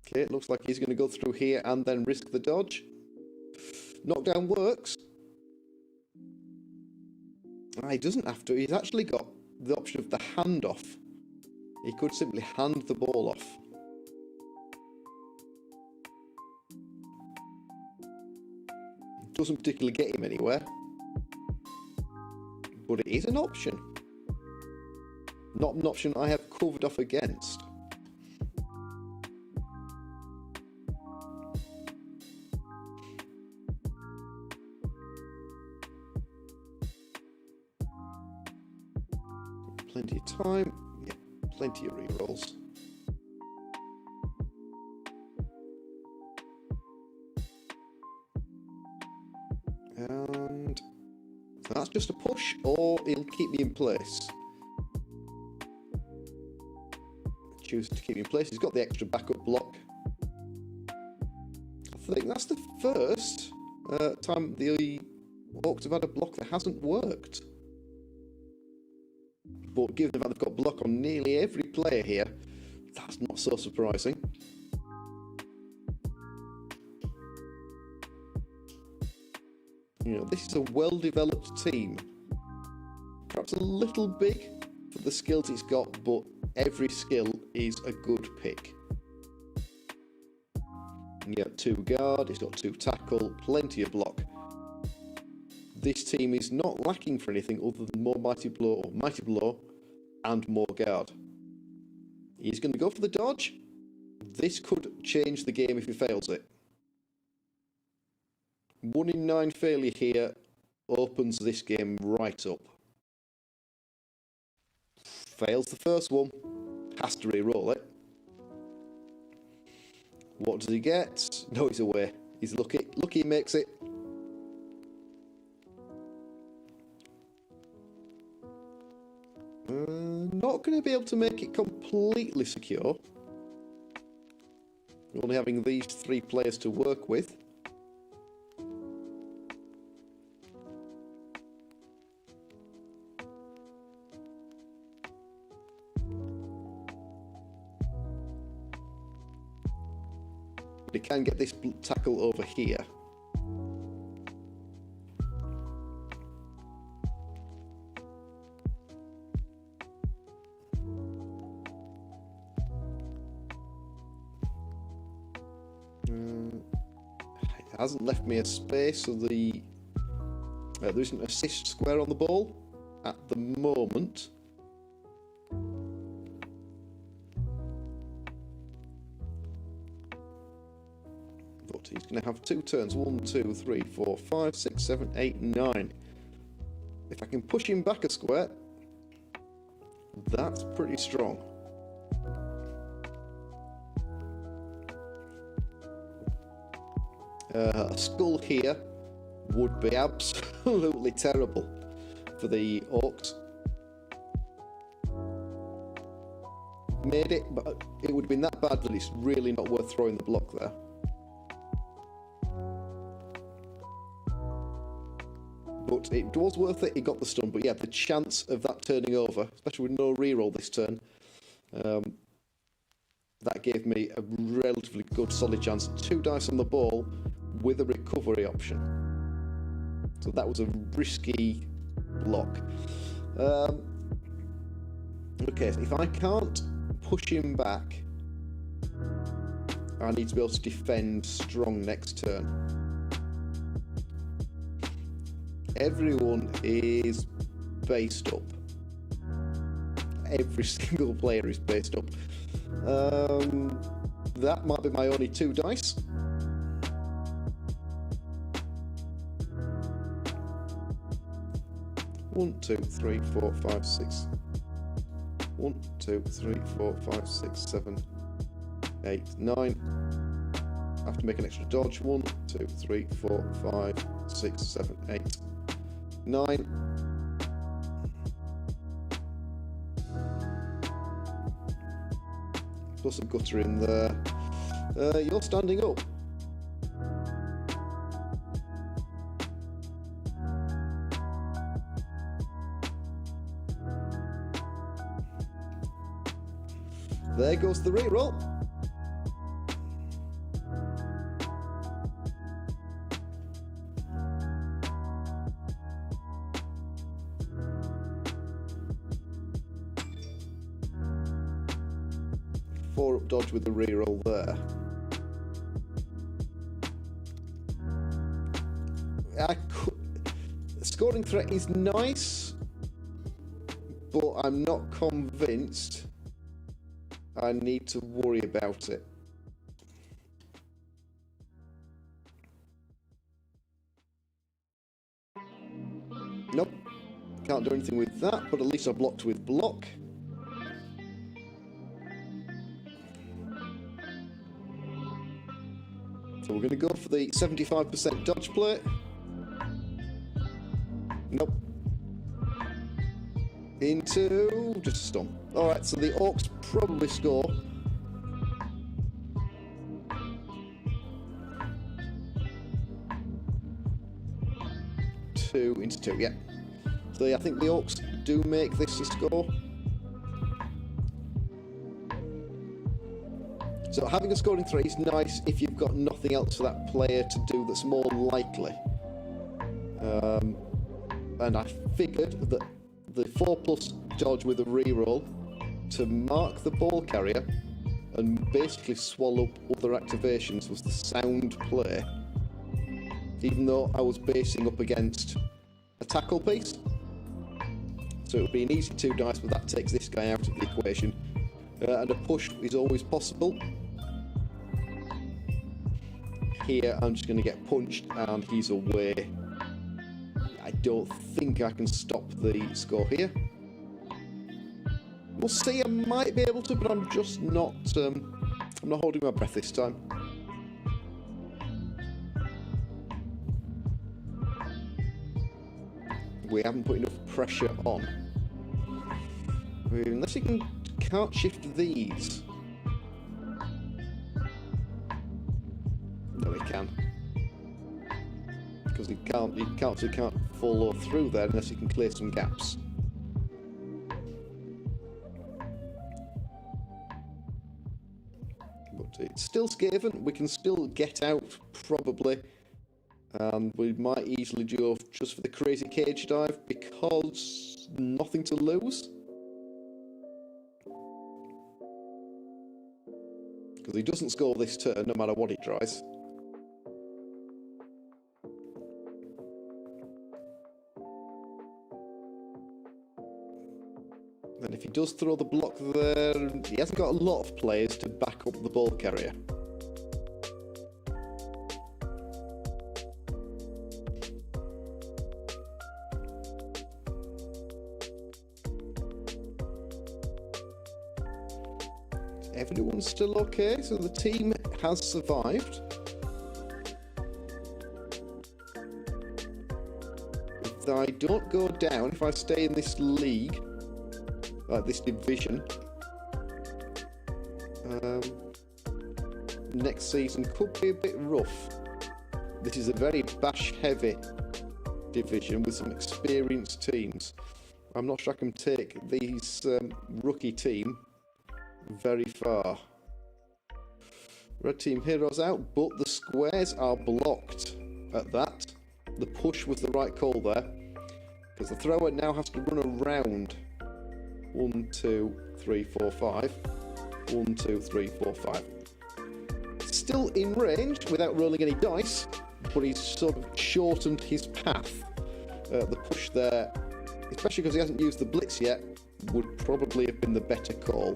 Okay, it looks like he's going to go through here and then risk the dodge. Knockdown works. He doesn't have to. He's actually got the option of the handoff. He could simply hand the ball off. Doesn't particularly get him anywhere. But it is an option. Not an option I have covered off against. Plenty of time. Yeah, plenty of rerolls. And so that's just a push, or he'll keep me in place. Choose to keep me in place. He's got the extra backup block. I think that's the first time the Orcs have had a block that hasn't worked. But given the fact they've got block on nearly every player here, that's not so surprising. You know, this is a well-developed team. Perhaps a little big for the skills it's got, but every skill is a good pick. You got 2 guard, it's got 2 tackle, plenty of block. This team is not lacking for anything other than more mighty blow, and more guard. He's going to go for the dodge. This could change the game if he fails it. 1 in 9 failure here opens this game right up. Fails the first one, has to re-roll it. What does he get? No, he's away. He's lucky. Lucky he makes it. Not going to be able to make it completely secure. Only having these 3 players to work with. But he can get this tackle over here. It hasn't left me a space, so there isn't an assist square on the ball at the moment. But he's going to have 2 turns. 1, 2, 3, 4, 5, 6, 7, 8, 9. If I can push him back a square, that's pretty strong. A skull here would be absolutely terrible for the Orcs. made it, but it would have been that bad that it's really not worth throwing the block there. But it was worth it, he got the stun, but yeah, the chance of that turning over, especially with no reroll this turn, that gave me a relatively good solid chance. 2 dice on the ball with a recovery option. So that was a risky block. Okay, so if I can't push him back, I need to be able to defend strong next turn. Everyone is based up. Every single player is based up. That might be my only 2 dice. One, two, three, four, five, six. 1, 2, 3, 4, 5, 6, 7, 8, 9. I have to make an extra dodge. 1, 2, 3, 4, 5, 6, 7, 8, 9. Plus a gutter in there. You're standing up. There goes the reroll. Four up dodge with the reroll there. Scoring threat is nice, but I'm not convinced I need to worry about it. Nope, can't do anything with that, but at least I blocked with block. So we're going to go for the 75% dodge plate. Nope. Into just a stomp. Alright, so the Orcs probably score. Two into 2, yeah. So yeah, I think the Orcs do make this a score. So having a scoring 3 is nice if you've got nothing else for that player to do that's more likely. And I figured that the 4+ dodge with a reroll to mark the ball carrier and basically swallow up other activations was the sound play, even though I was basing up against a tackle piece. So it would be an easy 2 dice, but that takes this guy out of the equation. And a push is always possible. Here I'm just going to get punched and he's away. I don't think I can stop the score here. We'll see, I might be able to, but I'm just not, I'm not holding my breath this time. We haven't put enough pressure on. Unless you can't shift these. No, he can. Because he can't follow through there unless he can clear some gaps. But it's still Skaven, we can still get out probably, and we might easily go just for the crazy cage dive because nothing to lose. Because he doesn't score this turn no matter what he tries. And if he does throw the block there, he hasn't got a lot of players to back up the ball carrier. Everyone's still okay, so the team has survived. If I don't go down, if I stay in this league, like this division, next season could be a bit rough. This is a very bash-heavy division with some experienced teams. I'm not sure I can take these rookie team very far. Red team heroes out, but the squares are blocked at that. The push was the right call there, because the thrower now has to run around. 1, 2, 3, 4, 5. 1, 2, 3, 4, 5. Still in range without rolling any dice, but he's sort of shortened his path. The push there, especially because he hasn't used the blitz yet, would probably have been the better call.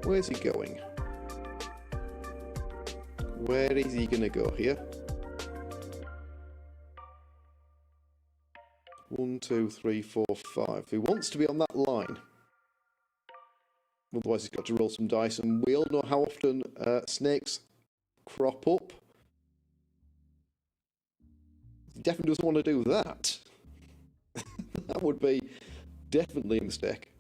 Where's he going? Where is he going to go here? 1, 2, 3, 4, 5. He wants to be on that line. Otherwise he's got to roll some dice, and we all know how often snakes crop up. He definitely doesn't want to do that. That would be definitely a mistake.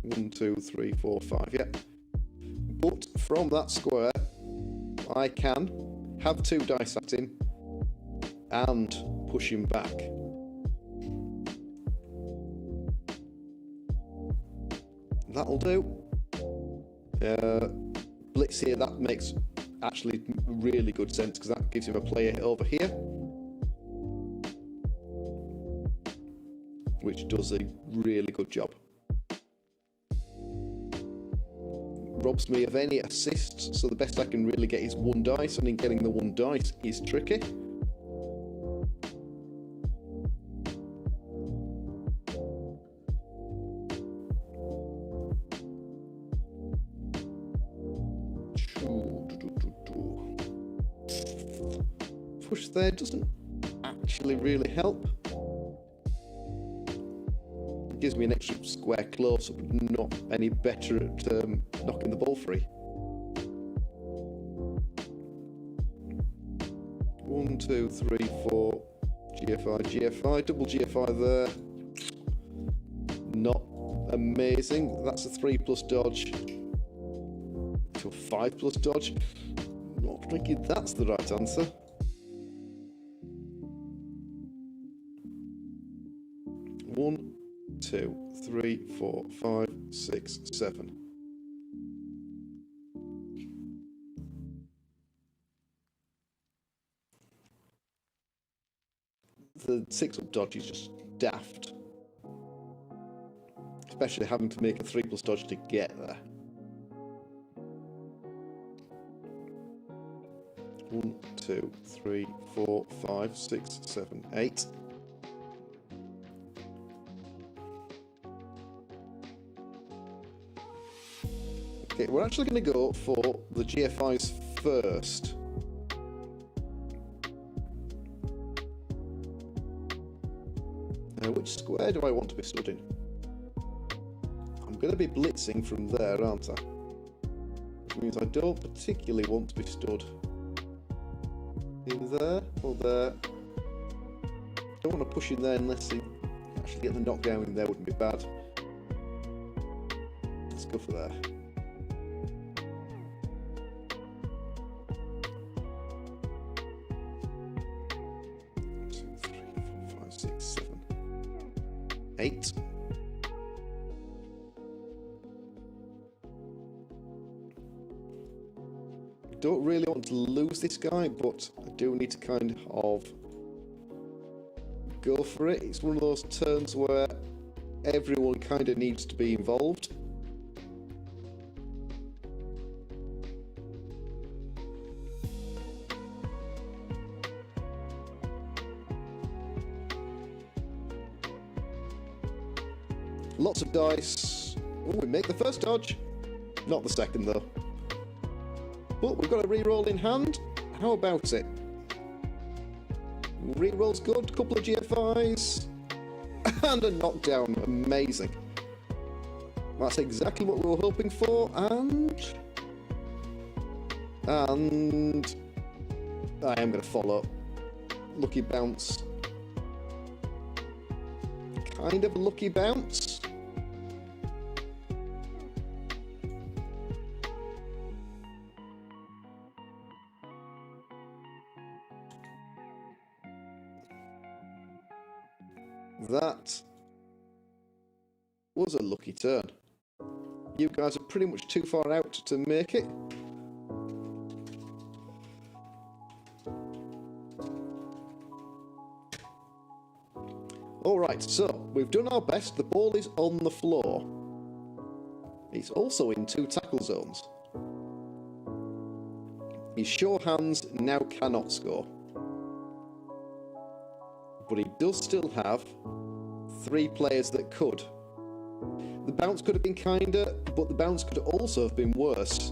One, 2, 3, 4, 5, yeah. But from that square, I can have 2 dice at him and push him back. That'll do. Blitz here, that makes actually really good sense, because that gives him a player over here, which does a really good job. Robs me of any assists, so the best I can really get is 1 dice, and in getting the 1 dice is tricky. Push there doesn't actually really help. It gives me an extra square close up, but not any better at knocking the ball free. 1, 2, 3, 4. GFI, GFI, double GFI there. Not amazing. That's a 3+ dodge to a 5+ dodge. Not thinking that's the right answer. 1, 2, 3, 4, 5, 6, 7. The 6-up dodge is just daft, especially having to make a 3+ dodge to get there. 1, 2, 3, 4, 5, 6, 7, 8. Okay, we're actually going to go for the GFIs first. Which square do I want to be stood in? I'm going to be blitzing from there, aren't I? Which means I don't particularly want to be stood in there or there. Don't want to push in there unless he actually get the knockdown in there, wouldn't be bad. Let's go for there. 8. Don't really want to lose this guy, but I do need to kind of go for it. It's one of those turns where everyone kind of needs to be involved. Lots of dice. Oh, we make the first dodge. Not the second, though. But we've got a reroll in hand. How about it? Reroll's good. Couple of GFIs. And a knockdown. Amazing. That's exactly what we were hoping for. And I am going to follow. Lucky bounce. Kind of a lucky bounce. That was a lucky turn. You guys are pretty much too far out to make it. Alright, so we've done our best. The ball is on the floor. It's also in 2 tackle zones. His sure hands now cannot score. But he does still have 3 players that could. The bounce could have been kinder, but the bounce could also have been worse.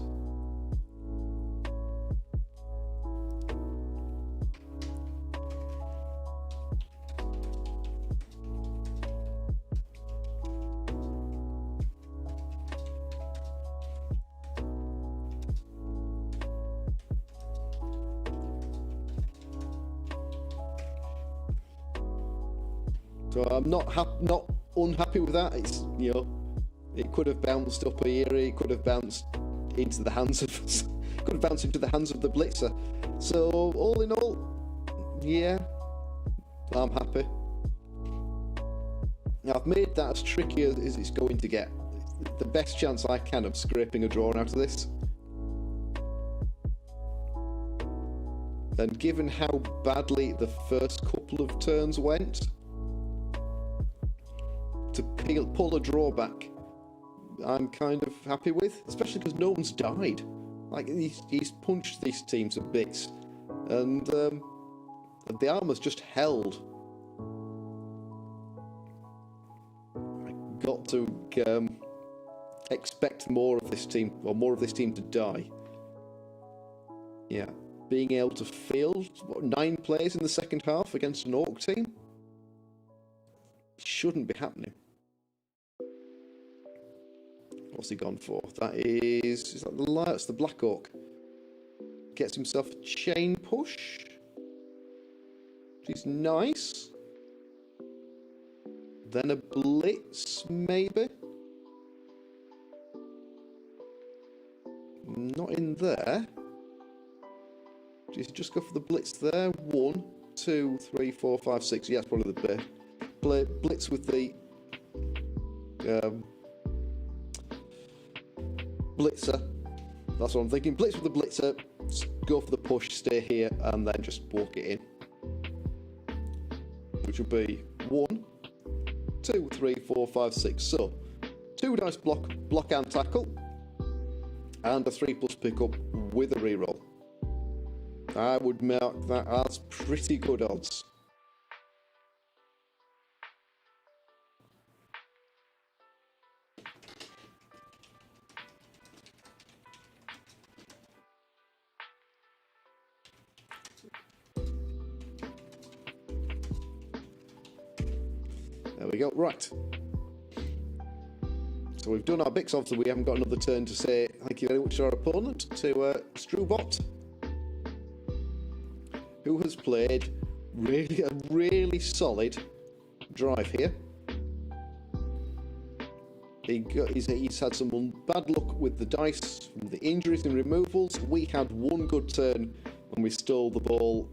So I'm not unhappy with that. It's, you know, it could have bounced up here. It could have bounced into the hands of could have bounced into the hands of the blitzer. So all in all, yeah, I'm happy. Now I've made that as tricky as it's going to get. The best chance I can of scraping a draw out of this. And given how badly the first couple of turns went, to pull a draw back, I'm kind of happy with, especially because no one's died. Like, he's punched these teams to bits, and the armor's just held. I got to expect more of this team, or more of this team to die. Yeah, being able to field 9 players in the second half against an Orc team shouldn't be happening. What's he gone for? That is that the light? It's the Black Orc. Gets himself a chain push, which is nice. Then a blitz, maybe. Not in there. Just go for the blitz there. 1, 2, 3, 4, 5, 6. Yeah, it's probably the blitz with the blitzer. That's what I'm thinking. Blitz with the blitzer. Go for the push. Stay here, and then just walk it in. Which would be 1, 2, 3, 4, 5, 6. So 2 dice block and tackle, and a 3+ pickup with a reroll. I would mark that as pretty good odds. There we go. Right. So we've done our bits. Obviously, we haven't got another turn to say thank you very much to our opponent, to Strubot, who has played a really solid drive here. He's had some bad luck with the dice from the injuries and removals. We had one good turn when we stole the ball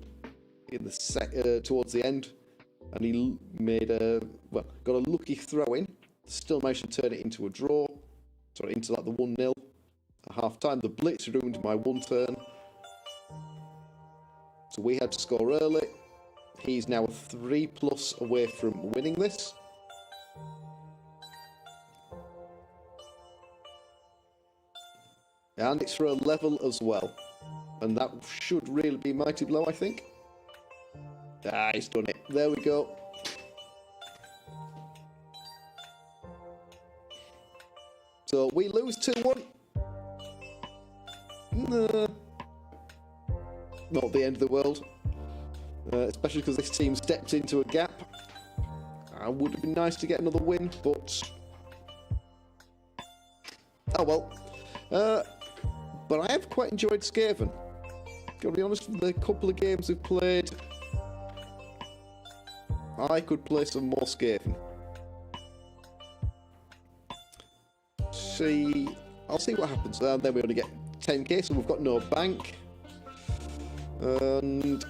in the towards the end, and he made got a lucky throw in. Still managed to turn it into a draw. Sorry, into like the 1-0 at half time. The blitz ruined my 1 turn. So we had to score early. He's now 3+ away from winning this. And it's for a level as well. And that should really be mighty blow, I think. Ah, he's done it. There we go. So we lose 2-1. Nah, not the end of the world. Especially because this team stepped into a gap. It would have been nice to get another win, but... oh well. But I have quite enjoyed Skaven. Gotta be honest, the couple of games we've played, I could play some more Skaven. I'll see what happens. And then we only get 10k, so we've got no bank. And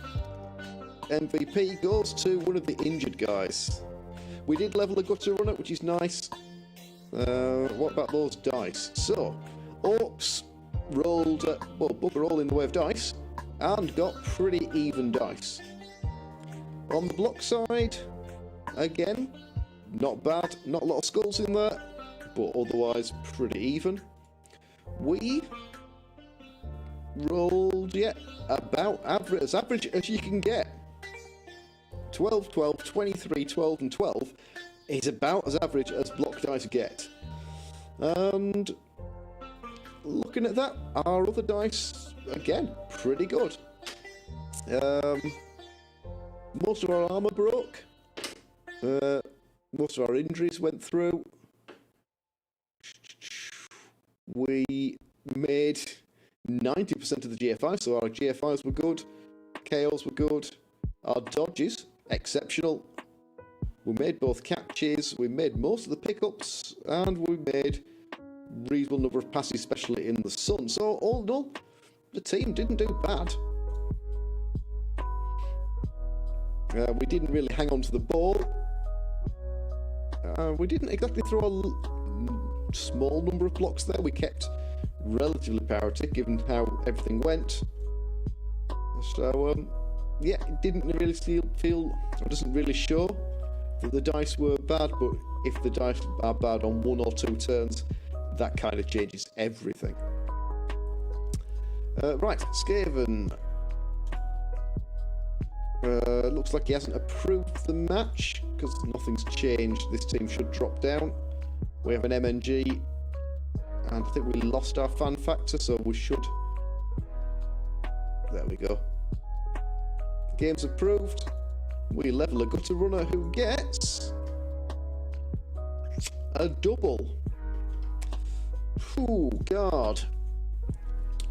MVP goes to one of the injured guys. We did level a gutter runner, which is nice. What about those dice? So, Orcs rolled, well, bugger all in the way of dice, and got pretty even dice. On the block side, again, not bad. Not a lot of skulls in there, but otherwise pretty even. We rolled, yeah, about as average as you can get. 12, 12, 23, 12 and 12 is about as average as block dice get. And looking at that, our other dice, again, pretty good. Most of our armour broke. Most of our injuries went through. We made 90% of the GFI, so our GFIs were good. KOs were good. Our dodges, exceptional. We made both catches, we made most of the pickups, and we made reasonable number of passes, especially in the sun. So all in all, the team didn't do bad. We didn't really hang on to the ball. We didn't exactly throw a small number of blocks there. We kept relatively parity, given how everything went. So, yeah, it didn't really feel, or doesn't really show that the dice were bad, but if the dice are bad on 1 or 2 turns, that kind of changes everything. Right, Skaven. Looks like he hasn't approved the match, because nothing's changed. This team should drop down. We have an MNG, and I think we lost our fan factor, so we should... there we go. Game's approved. We level a gutter runner who gets a double. Oh, God.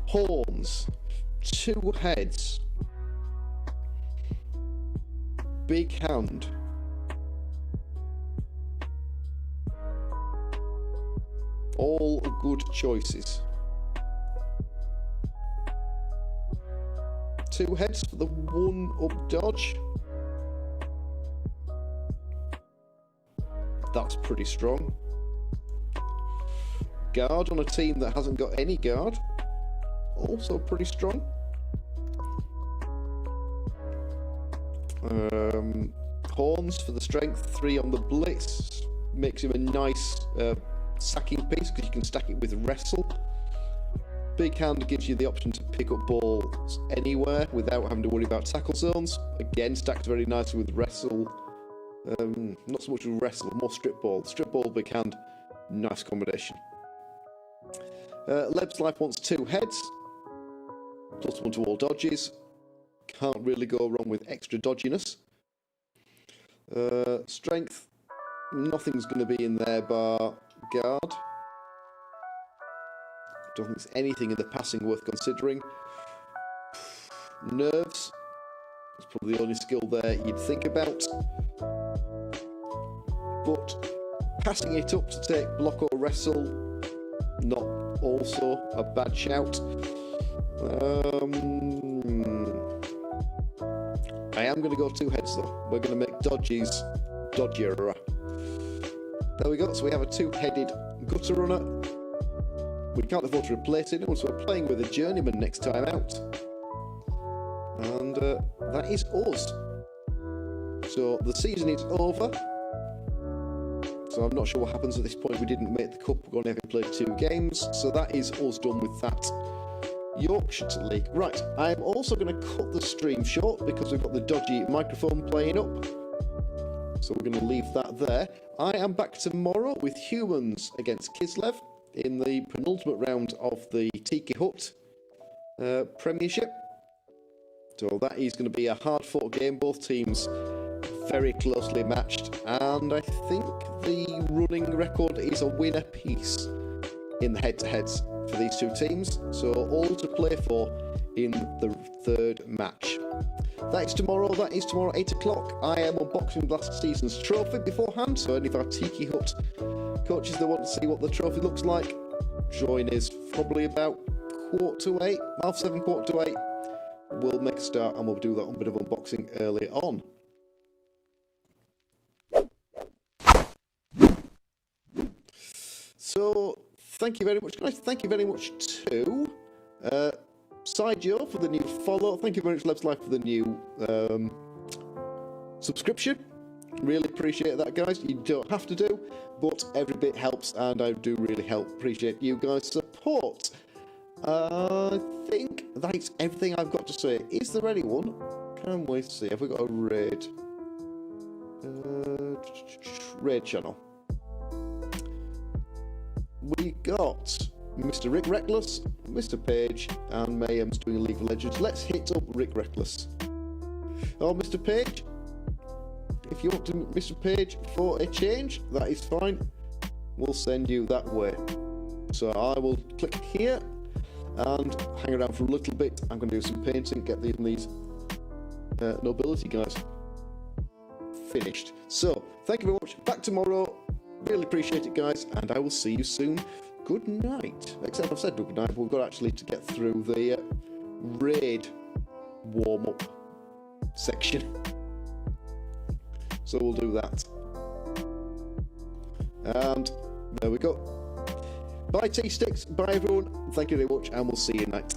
Horns. 2 heads. Big hand. All good choices. 2 heads for the 1 up dodge. That's pretty strong. Guard on a team that hasn't got any guard. Also pretty strong. Horns for the strength, 3 on the blitz. Makes him a nice sacking piece because you can stack it with wrestle. Big hand gives you the option to pick up balls anywhere without having to worry about tackle zones. Again, stacked very nicely with wrestle. Not so much with wrestle, more strip ball. Strip ball, big hand, nice combination. Leb's Life wants 2 heads, +1 to all dodges. Can't really go wrong with extra dodginess. Strength, nothing's going to be in there bar guard. Don't think there's anything in the passing worth considering. Nerves, it's probably the only skill there you'd think about. But passing it up to take block or wrestle, not also a bad shout. I am going to go 2 heads though. We're going to make dodges dodgier. There we go. So we have a 2-headed gutter runner. We can't afford to replace it, so we're playing with a journeyman next time out. And that is us. So the season is over. So I'm not sure what happens at this point. We didn't make the cup. We're going to have played 2 games. So that is us done with that Yorkshire League. Right, I'm also going to cut the stream short because we've got the dodgy microphone playing up. So we're going to leave that there. I am back tomorrow with humans against Kislev in the penultimate round of the Tiki Hut Premiership. So that is going to be a hard-fought game. Both teams very closely matched, and I think the running record is a win apiece in the head-to-heads for these two teams. So all to play for in the third match. That is tomorrow. That is tomorrow, 8 o'clock. I am unboxing last season's trophy beforehand. So any of our Tiki Hut coaches that want to see what the trophy looks like, join us probably about 7:15, 7:15. We'll make a start and we'll do that bit of unboxing early on. So thank you very much, guys. Thank you very much to Sideo for the new follow. Thank you very much, Leb's Life, for the new subscription. Really appreciate that, guys. You don't have to do, but every bit helps, and I do really appreciate you guys' support. I think that's everything I've got to say. Is there anyone? Can we see? Have we got a raid? Raid channel. We got Mr. Rick Reckless, Mr. Page, and Mayhem's doing League of Legends. Let's hit up Rick Reckless. Oh, Mr. Page, if you want to, Mr. Page, for a change, that is fine. We'll send you that way. So I will click here and hang around for a little bit. I'm going to do some painting, get these nobility guys finished. So thank you very much. Back tomorrow. Really appreciate it, guys, and I will see you soon. Good night. Except I've said good night, but we've got actually to get through the raid warm-up section. So we'll do that. And there we go. Bye, T-Sticks. Bye, everyone. Thank you very much, and we'll see you night.